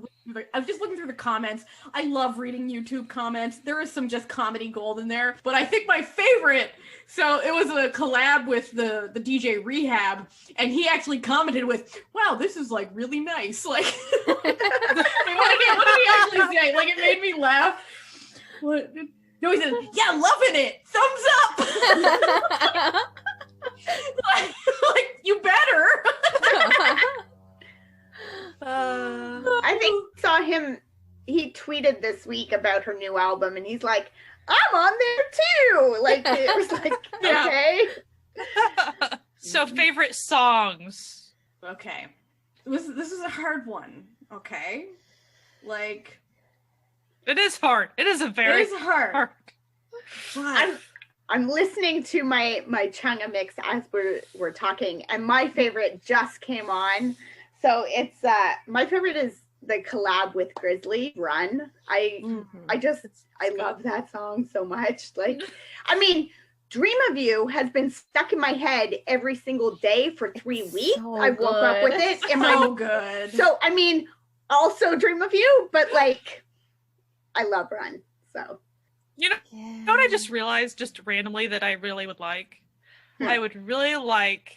S1: through the comments. I love reading YouTube comments. There is some just comedy gold in there. But I think my favorite, so it was a collab with the DJ Rehab, and he actually commented with, "Wow, this is like really nice." Like, what did he actually say? Like, it made me laugh. What? No, he said, "Yeah, loving it. Thumbs up." like you better.
S2: I think I saw him, he tweeted this week about her new album, and he's like, I'm on there too. Like, it was like, okay.
S4: So favorite songs.
S1: Okay. This is a hard one. Okay. Like,
S4: it is hard. It is hard.
S2: I'm listening to my Chungha mix as we're talking, and my favorite just came on. So it's my favorite is the collab with Grizzly, Run. I love that song so much. Like, I mean, Dream of You has been stuck in my head every single day for 3 weeks. So I woke up with it in my
S1: good.
S2: So I mean, also Dream of You, but like, I love Run. So
S4: you know what I just realized just randomly that I really would like? I would really like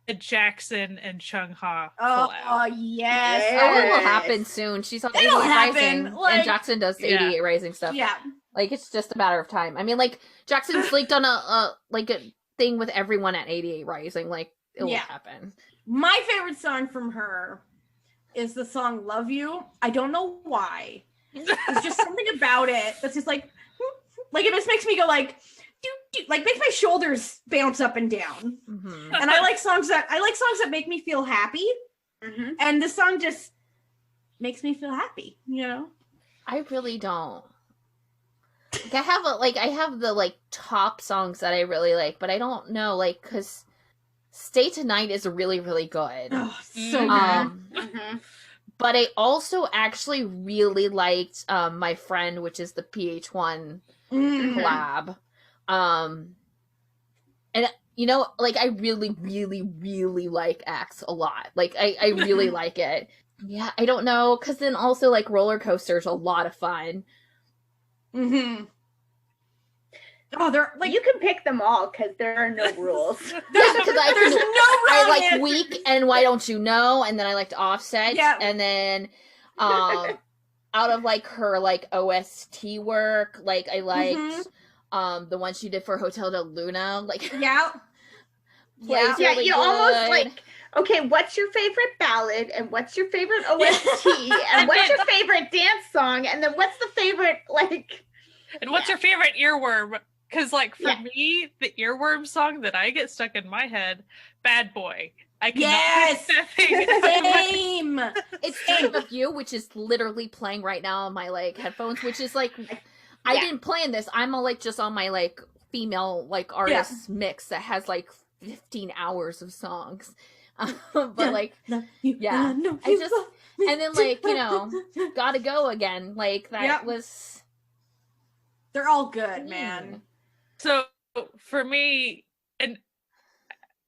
S4: a Jackson and Chungha collab.
S1: Oh yes.
S3: Oh, it will happen soon. She's on 88 Rising,
S1: like,
S3: and Jackson does 88 Rising stuff.
S1: Yeah,
S3: like it's just a matter of time. I mean, like Jackson's like done a thing with everyone at 88 Rising. Like it will happen.
S1: My favorite song from her is the song "Love You." I don't know why. It's just something about it that's just like it just makes me go like. Like makes my shoulders bounce up and down, and I like songs that make me feel happy, and this song just makes me feel happy. You know,
S3: I really don't. Like, I have the top songs that I really like, but I don't know because "Stay Tonight" is really really good.
S1: Oh, so good.
S3: But I also actually really liked "My Friend," which is the PH1 collab. And I really, really, really like X a lot. Like I really like it. Yeah, I don't know, because then also Roller Coaster's a lot of fun.
S1: Oh, they're
S2: you can pick them all because there are no rules.
S1: There's no wrong
S3: I like
S1: answer.
S3: Weak and Why Don't You Know, and then I liked Offset, and then out of her OST work, I liked the one she did for Hotel de Luna,
S2: you
S3: really
S2: almost okay, what's your favorite ballad, and what's your favorite OST, and what's your favorite dance song, and then what's the favorite
S4: and what's your favorite earworm? Because for me, the earworm song that I get stuck in my head, Bad Boy. I cannot
S1: same.
S3: It's Dream of You, which is literally playing right now on my headphones, which is I didn't plan this. I'm all just on my female artist mix that has 15 hours of songs. But I just and then Gotta Go Again. That was
S1: they're all good, man.
S4: So for me, and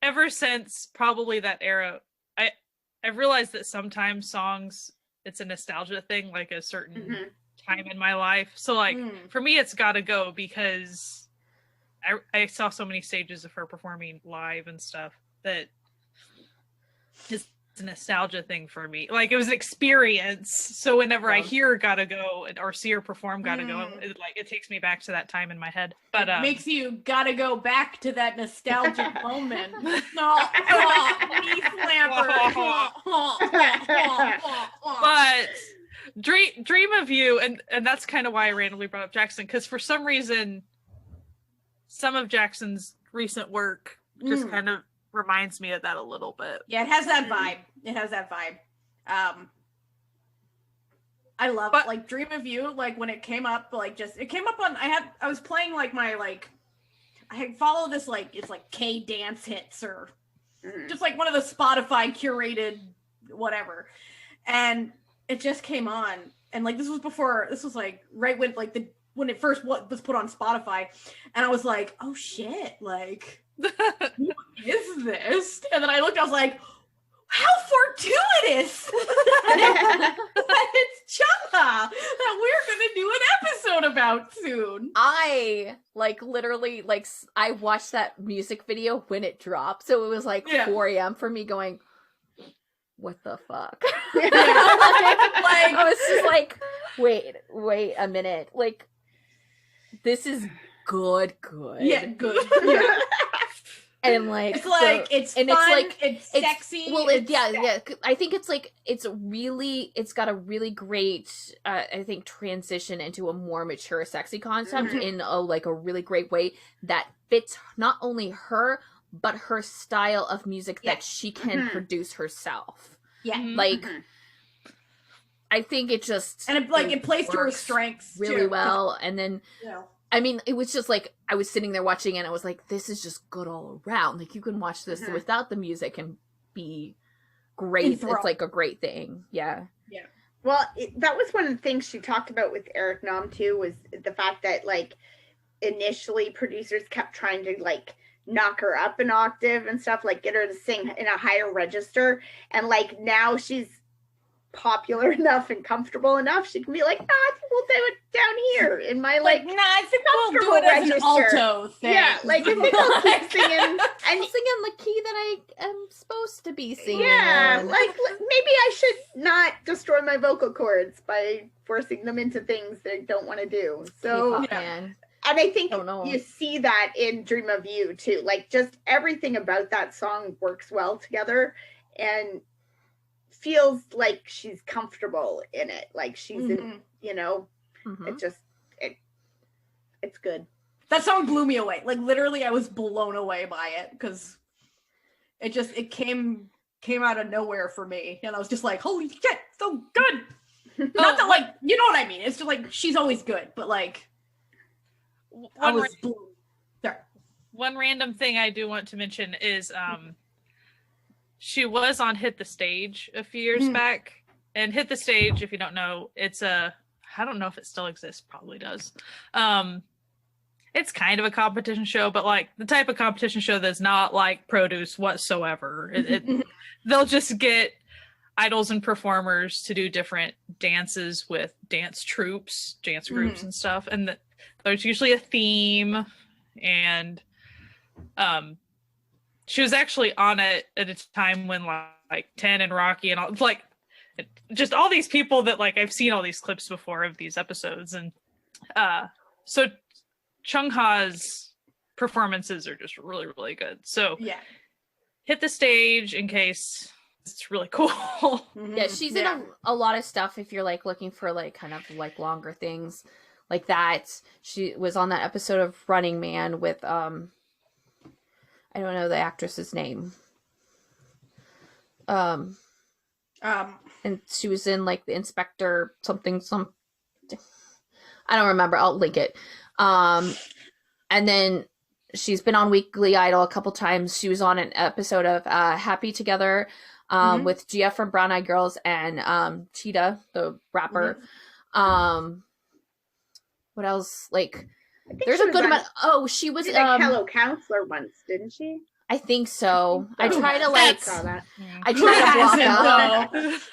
S4: ever since probably that era, I've realized that sometimes songs, it's a nostalgia thing, a certain time in my life. So for me, it's Gotta Go, because I saw so many stages of her performing live and stuff that it's a nostalgia thing for me. It was an experience. So whenever I hear Gotta Go or see her perform Gotta Go, it takes me back to that time in my head. But
S1: it makes you gotta go back to that nostalgic moment. Knee slamper.
S4: But Dream of You, and that's kind of why I randomly brought up Jackson, because for some reason, some of Jackson's recent work just kind of reminds me of that a little bit.
S1: Yeah, it has that vibe. I love Dream of You, when it came up, it came up on I was playing my I follow this like it's like K dance hits or just like one of the Spotify curated whatever, and it just came on, and like this was like right when like when it first was put on Spotify, and I was like, oh shit, like what is this? And then I looked, I was like, how fortuitous that it's Chungha that we're gonna do an episode about soon.
S3: I like literally like I watched that music video when it dropped, so it was like 4 a.m. for me going, what the fuck? Like, I was just like, wait a minute, like this is good.
S1: Yeah, good. Yeah.
S3: And like
S1: it's fun, it's sexy.
S3: Well, yeah. I think it's got a really great I think transition into a more mature sexy concept in a really great way that fits not only her but her style of music that she can produce herself.
S1: Yeah.
S3: Like I think it just
S1: and it plays to her strengths
S3: really
S1: too.
S3: well, and then I mean, it was just like, I was sitting there watching and I was like, this is just good all around. Like, you can watch this without the music and be great. It's like a great thing. Yeah.
S1: Yeah.
S2: Well, that was one of the things she talked about with Eric Nam, too, was the fact that, like, initially producers kept trying to, like, knock her up an octave and stuff, like, get her to sing in a higher register. And, like, now she's popular enough and comfortable enough, she can be like, no, I think we'll do it down here in my
S1: I think we'll do it as an alto thing.
S2: Yeah, like I think I'll keep singing and
S3: singing the key that I am supposed to be singing.
S2: Yeah, like maybe I should not destroy my vocal cords by forcing them into things they don't want to do. So and I think you see that in Dream of You too. Like just everything about that song works well together and feels like she's comfortable in it, like she's in, it just it's good.
S1: That song blew me away. Like literally I was blown away by it because it came out of nowhere for me, and I was just like, holy shit, so good. Not that like, you know what I mean, it's just like she's always good, but like
S4: one random thing I do want to mention is she was on Hit the Stage a few years back. And Hit the Stage, if you don't know, it's I don't know if it still exists, probably does. It's kind of a competition show, but like the type of competition show that's not like produce whatsoever. They'll just get idols and performers to do different dances with dance troupes, dance groups and stuff. And there's usually a theme, and she was actually on it at a time when like 10 and Rocky and all, like just all these people that like I've seen all these clips before of these episodes, and so Chungha's performances are just really, really good. So Hit the Stage in case it's really cool.
S3: Yeah, she's in a lot of stuff if you're like looking for like kind of like longer things like that. She was on that episode of Running Man with I don't know the actress's name. And she was in like the Inspector something. I don't remember. I'll link it. And then she's been on Weekly Idol a couple times. She was on an episode of Happy Together with GF from Brown Eyed Girls and Cheetah, the rapper. What else? Like, there's a good amount. Oh, she was
S2: like Hello Counselor once, didn't she?
S3: I think so. I try to like. I try to block out.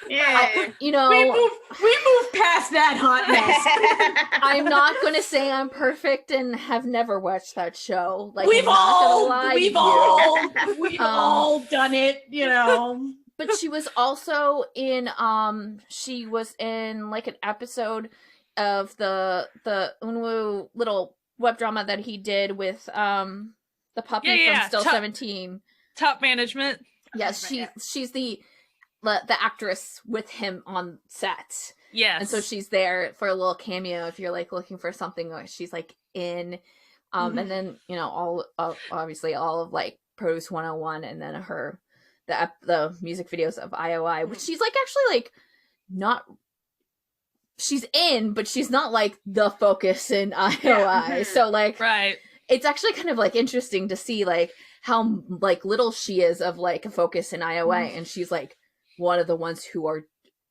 S2: Yeah.
S1: We moved past that hot mess.
S3: I'm not going to say I'm perfect and have never watched that show. Like
S1: we've all done it, you know.
S3: But she was also in she was in like an episode of the Unwoo little web drama that he did with the puppy from Still 17.
S4: Top Management.
S3: Yes, she's the actress with him on set.
S4: Yes.
S3: And so she's there for a little cameo if you're like looking for something where she's like in and then, you know, obviously all of like Produce 101 and then the music videos of IOI, which she's like actually like not, she's in, but she's not like the focus in IOI. So like,
S4: right.
S3: it's actually kind of like interesting to see like how like little she is of like a focus in IOA, and she's like one of the ones who are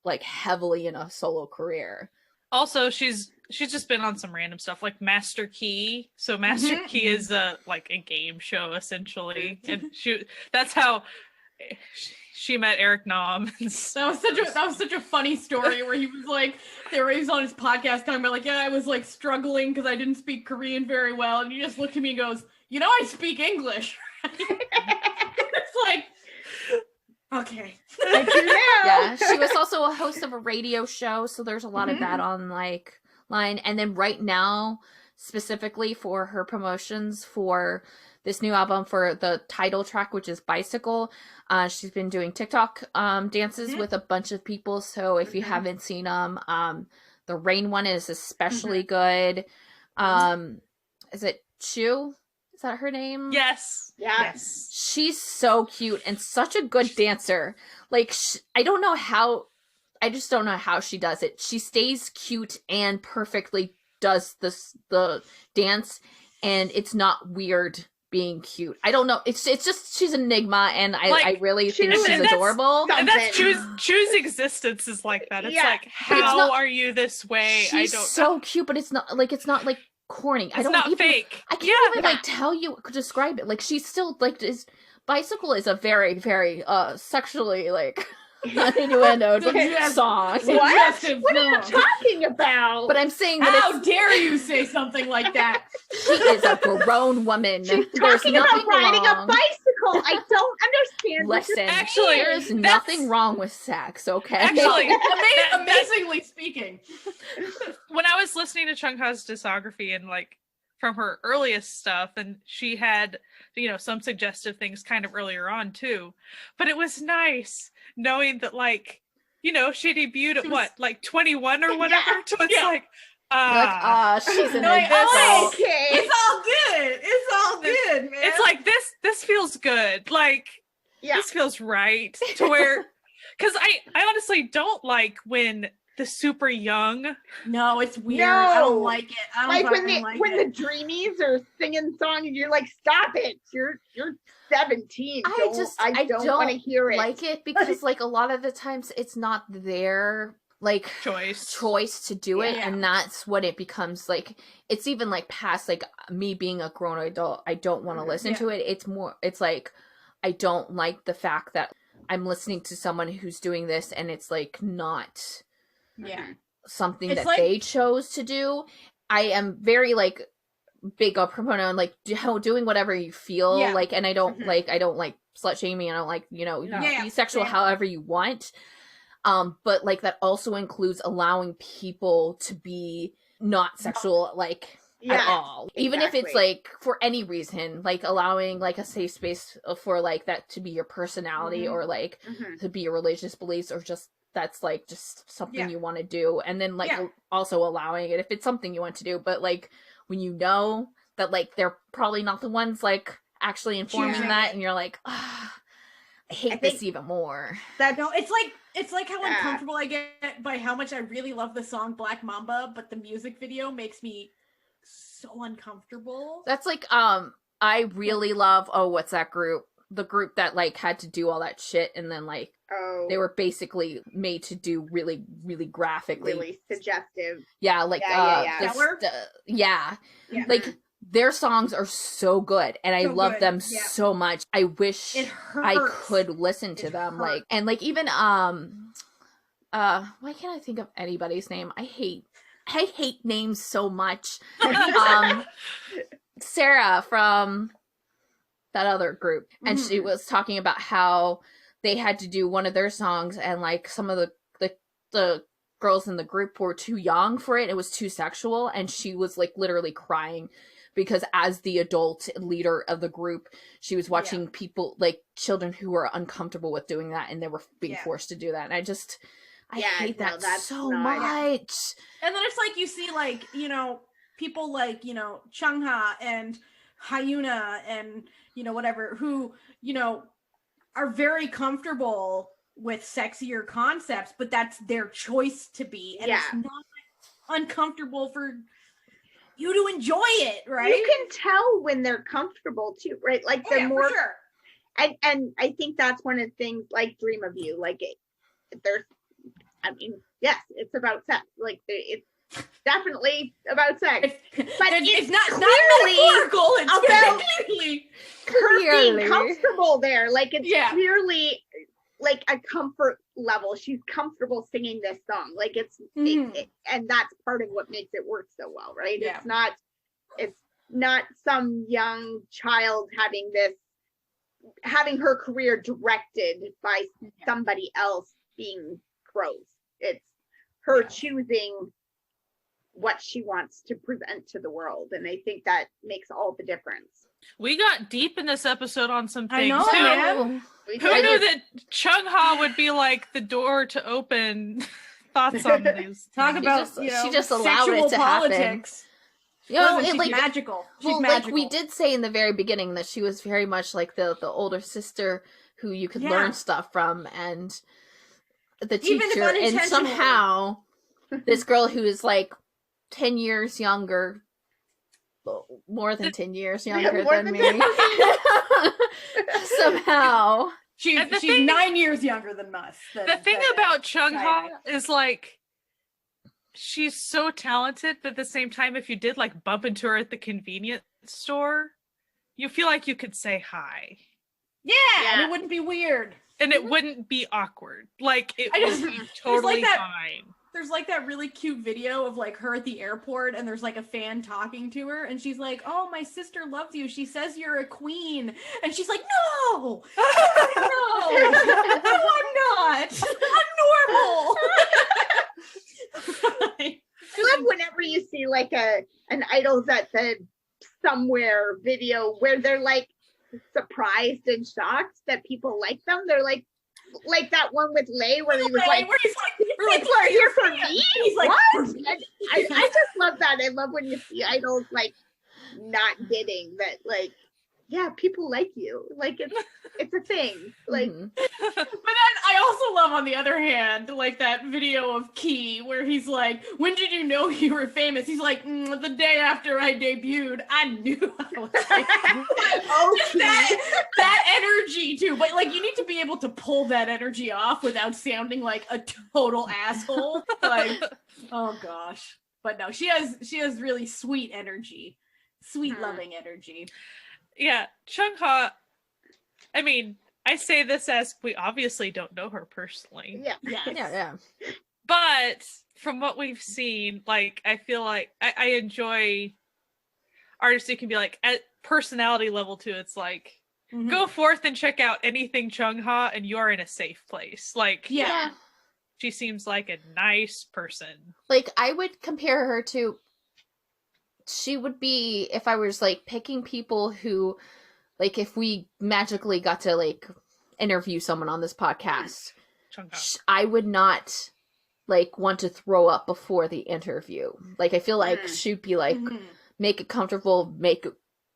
S3: like heavily in a solo career.
S4: Also, she's just been on some random stuff like Master Key. So Master Key is like a game show essentially, and that's how she met Eric Nam.
S1: That was such a funny story where he was like, he was on his podcast talking about like, yeah, I was like struggling because I didn't speak Korean very well, and he just looked at me and goes, you know, I speak English. It's like, okay.
S2: I do now.
S3: Yeah, she was also a host of a radio show, so there's a lot of that on like line. And then right now, specifically for her promotions for this new album, for the title track, which is Bicycle, she's been doing TikTok dances with a bunch of people. So if you haven't seen them, the Rain one is especially good. Is it Chu? Is that her name?
S4: Yes.
S2: Yes.
S3: She's so cute and such a good dancer. Like, I just don't know how she does it. She stays cute and perfectly does the dance, and it's not weird being cute. I don't know. It's just she's an enigma, and I really think she's adorable.
S4: And that's Chu's existence is like that. It's like, how are you this way?
S3: She's so cute, but it's not like corny.
S4: It's not fake.
S3: I can't even like tell you, describe it. Like, she's still like Bicycle is a very, very sexually like innuendo song.
S2: What are you talking about?
S3: But I'm saying that
S1: how dare you say something like that?
S3: She is a grown woman.
S2: She's talking about riding a bicycle. I don't understand.
S3: Listen,
S4: actually,
S3: there's nothing wrong with sex, okay?
S4: Actually,
S1: amazingly speaking.
S4: When I was listening to Chungha's discography and like from her earliest stuff, and she had, you know, some suggestive things kind of earlier on too, but it was nice knowing that, like, you know, she debuted at what, like 21 or whatever. So it's like,
S3: she's an
S2: okay.
S1: It's all good. It's all good, man.
S4: It's like this feels good. Like, this feels right to where, because I honestly don't like when the super young.
S1: No, it's weird.
S2: No.
S1: I don't like it. I don't
S2: when the Dreamies are singing songs and you're like, stop it. You're 17. I don't want to hear it.
S3: Like it because like a lot of the times it's not their like choice to do it, and that's what it becomes. Like, it's even like past like me being a grown adult, I don't want to listen to it. It's like I don't like the fact that I'm listening to someone who's doing this and it's like not something that they chose to do. I am very like big a proponent on like doing whatever you feel like, and I don't like slut shaming. I don't like, you know, be sexual however you want. But like that also includes allowing people to be not sexual like at all. Even if it's like for any reason, like allowing like a safe space for like that to be your personality or like to be your religious beliefs, or just that's like just something you want to do, and then like also allowing it if it's something you want to do. But like when you know that like they're probably not the ones like actually informing that, and you're like, I hate this even more.
S1: It's like how uncomfortable I get by how much I really love the song Black Mamba, but the music video makes me so uncomfortable.
S3: That's like I really love what's that group? The group that like had to do all that shit, and then like they were basically made to do really, really graphically,
S2: really suggestive.
S3: Yeah, like like their songs are so good, and I love them so much. I wish I could listen to them. Like, and like even why can't I think of anybody's name? I hate names so much. Sarah from that other group, and she was talking about how they had to do one of their songs, and like some of the girls in the group were too young for it. It was too sexual, and she was like literally crying because as the adult leader of the group, she was watching people, like children who were uncomfortable with doing that, and they were being forced to do that. And I hate that so much.
S1: And then it's like you see like, you know, people like, you know, Chungha and Hyuna and, you know, whatever, who, you know, are very comfortable with sexier concepts, but that's their choice to be. And it's not uncomfortable for you to enjoy it, right?
S2: You can tell when they're comfortable too, right? Like the more,
S1: for sure.
S2: And I think that's one of the things, like Dream of You, like there's, I mean, yes, it's about sex. Like it's definitely about sex, but it's not
S1: metaphorical. It's
S2: about
S1: clearly
S2: her being comfortable there. Like it's
S1: clearly
S2: like a comfort level. She's comfortable singing this song. Like it's and that's part of what makes it work so well, right?
S1: Yeah.
S2: It's not some young child having her career directed by somebody else being gross. It's her choosing what she wants to present to the world, and I think that makes all the difference.
S4: We got deep in this episode on some things.
S1: I know, man.
S4: Who knew that Chungha would be like the door to open thoughts on these?
S1: Talk about
S3: she just allowed it to
S1: politics.
S3: Happen.
S1: She's magical. She's magical.
S3: Like we did say in the very beginning that she was very much like the older sister who you could learn stuff from, and the teacher, and somehow this girl who is like 10 years younger, more than 10 years younger than me, somehow
S1: she's 9 years younger than us.
S4: The thing about Chungha is like, she's so talented, but at the same time, if you did like bump into her at the convenience store, you feel like you could say hi.
S1: Yeah, and it wouldn't be weird.
S4: And it wouldn't be awkward. Like, it would be totally fine.
S1: There's like that really cute video of like her at the airport, and there's like a fan talking to her, and she's like, "Oh, my sister loves you. She says you're a queen." And she's like, "No, no, I'm not. I'm normal."
S2: I love whenever you see like an Idols at the somewhere video where they're like surprised and shocked that people like them. They're like that one with Lay where he was like, people are here for me. He's like, what? I just love that. I love when you see idols like not getting that, like, yeah, people like you. Like it's a thing. Like,
S1: but then I also love, on the other hand, like that video of Key where he's like, "When did you know you were famous?" He's like, "The day after I debuted, I knew I was famous." Just that energy too. But like, you need to be able to pull that energy off without sounding like a total asshole. Like, oh gosh. But no, she has really sweet energy, sweet loving energy.
S4: Yeah, Chungha, I mean, I say this as we obviously don't know her personally.
S3: Yeah.
S4: But from what we've seen, like, I feel like I enjoy artists who can be like, at personality level too, it's like, go forth and check out anything Chungha and you are in a safe place. Like, she seems like a nice person.
S3: Like, I would compare her to, she would be, if I was like picking people who, like, if we magically got to like interview someone on this podcast, I would not like want to throw up before the interview. Like, I feel like she'd be like, make it comfortable, make it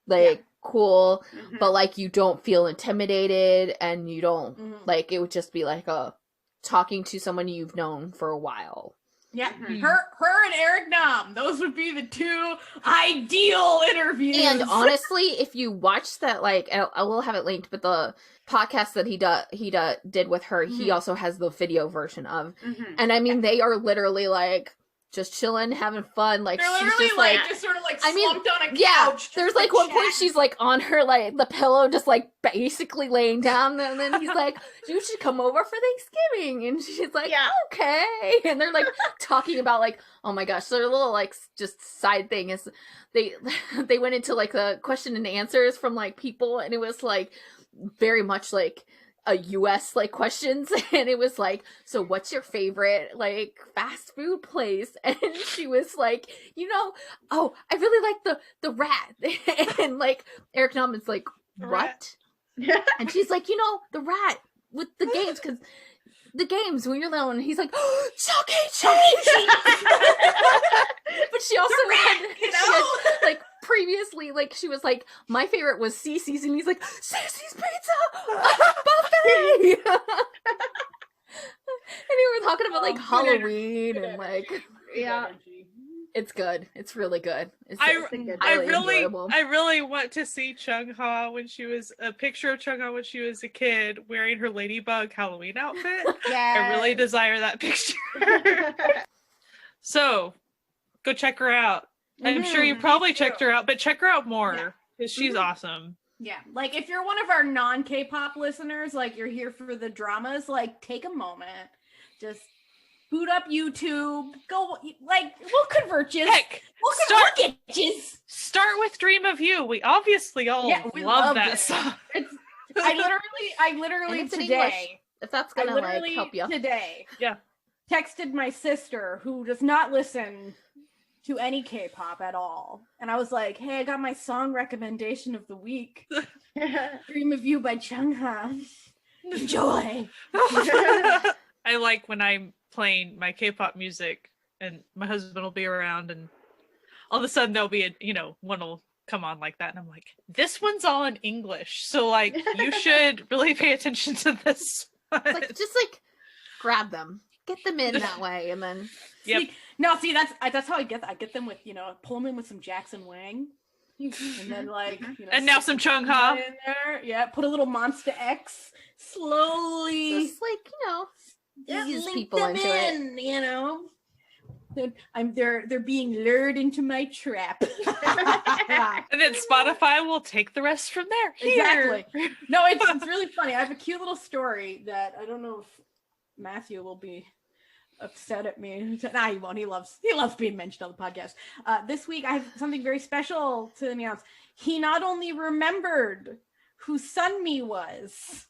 S3: like cool, but like you don't feel intimidated, and you don't like, it would just be like a talking to someone you've known for a while.
S1: Yeah, her and Eric Nam, those would be the two ideal interviews.
S3: And honestly, if you watch that, like, I will have it linked, but the podcast that he did with her, he also has the video version of. And I mean, they are literally like just chilling, having fun. Like,
S1: they're
S3: she's just
S1: like just sort of like slumped on a couch.
S3: Yeah, there's like one point she's like on her like the pillow, just like basically laying down, and then he's like, "You should come over for Thanksgiving," and she's like, "Okay." And they're like talking about like, oh my gosh, their little like just side thing is they went into like the question and answers from like people, and it was like very much like a US like questions, and it was like, so what's your favorite like fast food place? And she was like, oh, I really like the rat. And like Eric Nam is like, what? And she's like, the rat with the games, because the games when you're little, and he's like, oh, Chucky. But she also had like previously, like, she was like, my favorite was Cece's, and he's like, Cece's Pizza buffet. And we were talking about like Halloween and like, It's good. It's really good.
S4: I
S3: enjoyable.
S4: really want to see Chungha when she was a picture of Chungha when she was a kid wearing her ladybug Halloween outfit. I really desire that picture. So go check her out. I'm sure you probably checked her out, but check her out more because she's awesome.
S1: Yeah, like if you're one of our non-K-pop listeners, like you're here for the dramas, like take a moment, just boot up YouTube, go, like, we'll convert you.
S4: Heck,
S1: we'll get you.
S4: Start with Dream of You. We obviously all love that song.
S1: I literally today,
S3: if that's gonna like help you
S1: today, texted my sister who does not listen to any K-pop at all, and I was like, hey, I got my song recommendation of the week. Dream of You by Chungha. Enjoy.
S4: I like when I'm playing my K-pop music and my husband will be around and all of a sudden there'll be one will come on like that and I'm like, this one's all in English, so like you should really pay attention to this one.
S3: Just grab them, get them in that way, and then
S1: that's how I get them with pull them in with some Jackson Wang, and then
S4: and now some Chungha
S1: in there, put a little Monster X slowly,
S3: just ease people into it.
S1: They're being lured into my trap.
S4: And then Spotify will take the rest from there.
S1: Exactly. No, it's really funny. I have a cute little story that I don't know if Matthew will be upset at me. Nah, he won't. He loves being mentioned on the podcast. This week I have something very special to announce. He not only remembered who Sunmi was,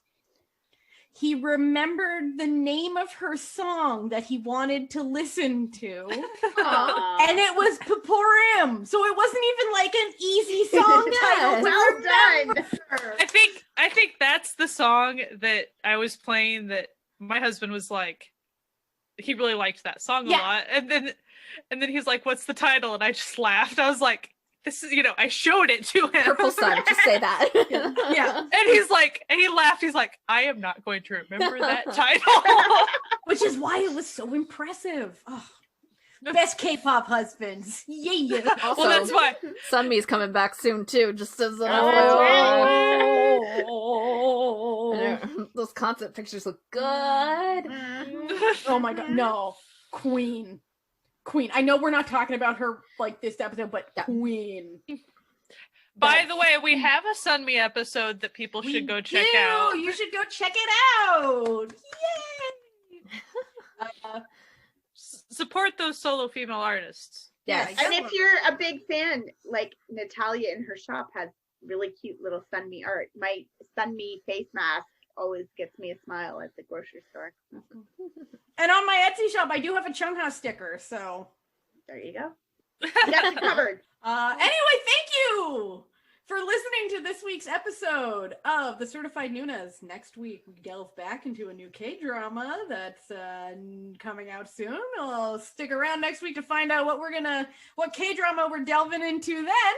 S1: he remembered the name of her song that he wanted to listen to. And it was Paporim. So it wasn't even like an easy song title.
S2: Well done.
S4: I think that's the song that I was playing that my husband was like, he really liked that song a lot. And then he's like, what's the title? And I just laughed. I was like, this is, I showed it to him.
S3: Purple Sun, just say that.
S1: Yeah.
S4: And he's like, and he laughed. He's like, I am not going to remember that title.
S1: Which is why it was so impressive. Oh, best K-pop husbands. Yeah.
S3: Also,
S4: well, that's why
S3: Sunmi's coming back soon too, just as an those concept pictures look good.
S1: Oh my god, no. Queen. I know we're not talking about her like this episode, but Queen.
S4: By the way, we have a Sunmi episode that people should go check out.
S1: You should go check it out. Yay!
S4: Support those solo female artists.
S3: Yes.
S2: And if you're a big fan, like Natalia in her shop has really cute little Sunmi art. My Sunmi face mask always gets me a smile at the grocery store.
S1: And on my Etsy shop, I do have a Chungha sticker, so
S2: there you go. You got it covered.
S1: Anyway, thank you for listening to this week's episode of the Certified Noonas. Next week, we delve back into a new K-drama that's coming out soon. We'll stick around next week to find out what K-drama we're delving into then.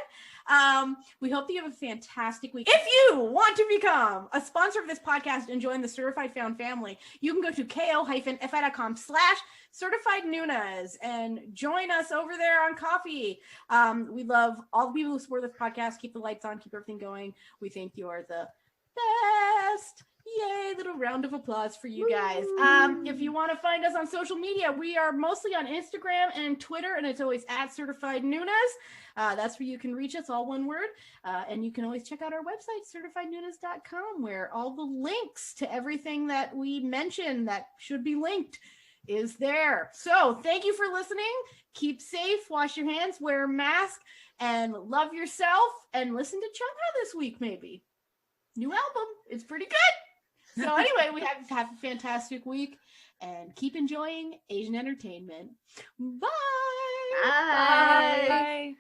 S1: We hope that you have a fantastic week. If you want to become a sponsor of this podcast and join the Certified Found family, you can go to ko-fi.com/certifiednoonas and join us over there on Coffee. We love all the people who support this podcast, keep the lights on, keep everything going. We think you are the best. Yay, little round of applause for you guys. If you want to find us on social media, we are mostly on Instagram and Twitter, and it's always @CertifiedNoonas. That's where you can reach us, all one word. And you can always check out our website, certifiednoonas.com, where all the links to everything that we mentioned that should be linked is there. So thank you for listening. Keep safe, wash your hands, wear a mask, and love yourself, and listen to Chungha this week, maybe. New album. It's pretty good. So anyway, we have a fantastic week and keep enjoying Asian entertainment. Bye.
S2: Bye.
S4: Bye.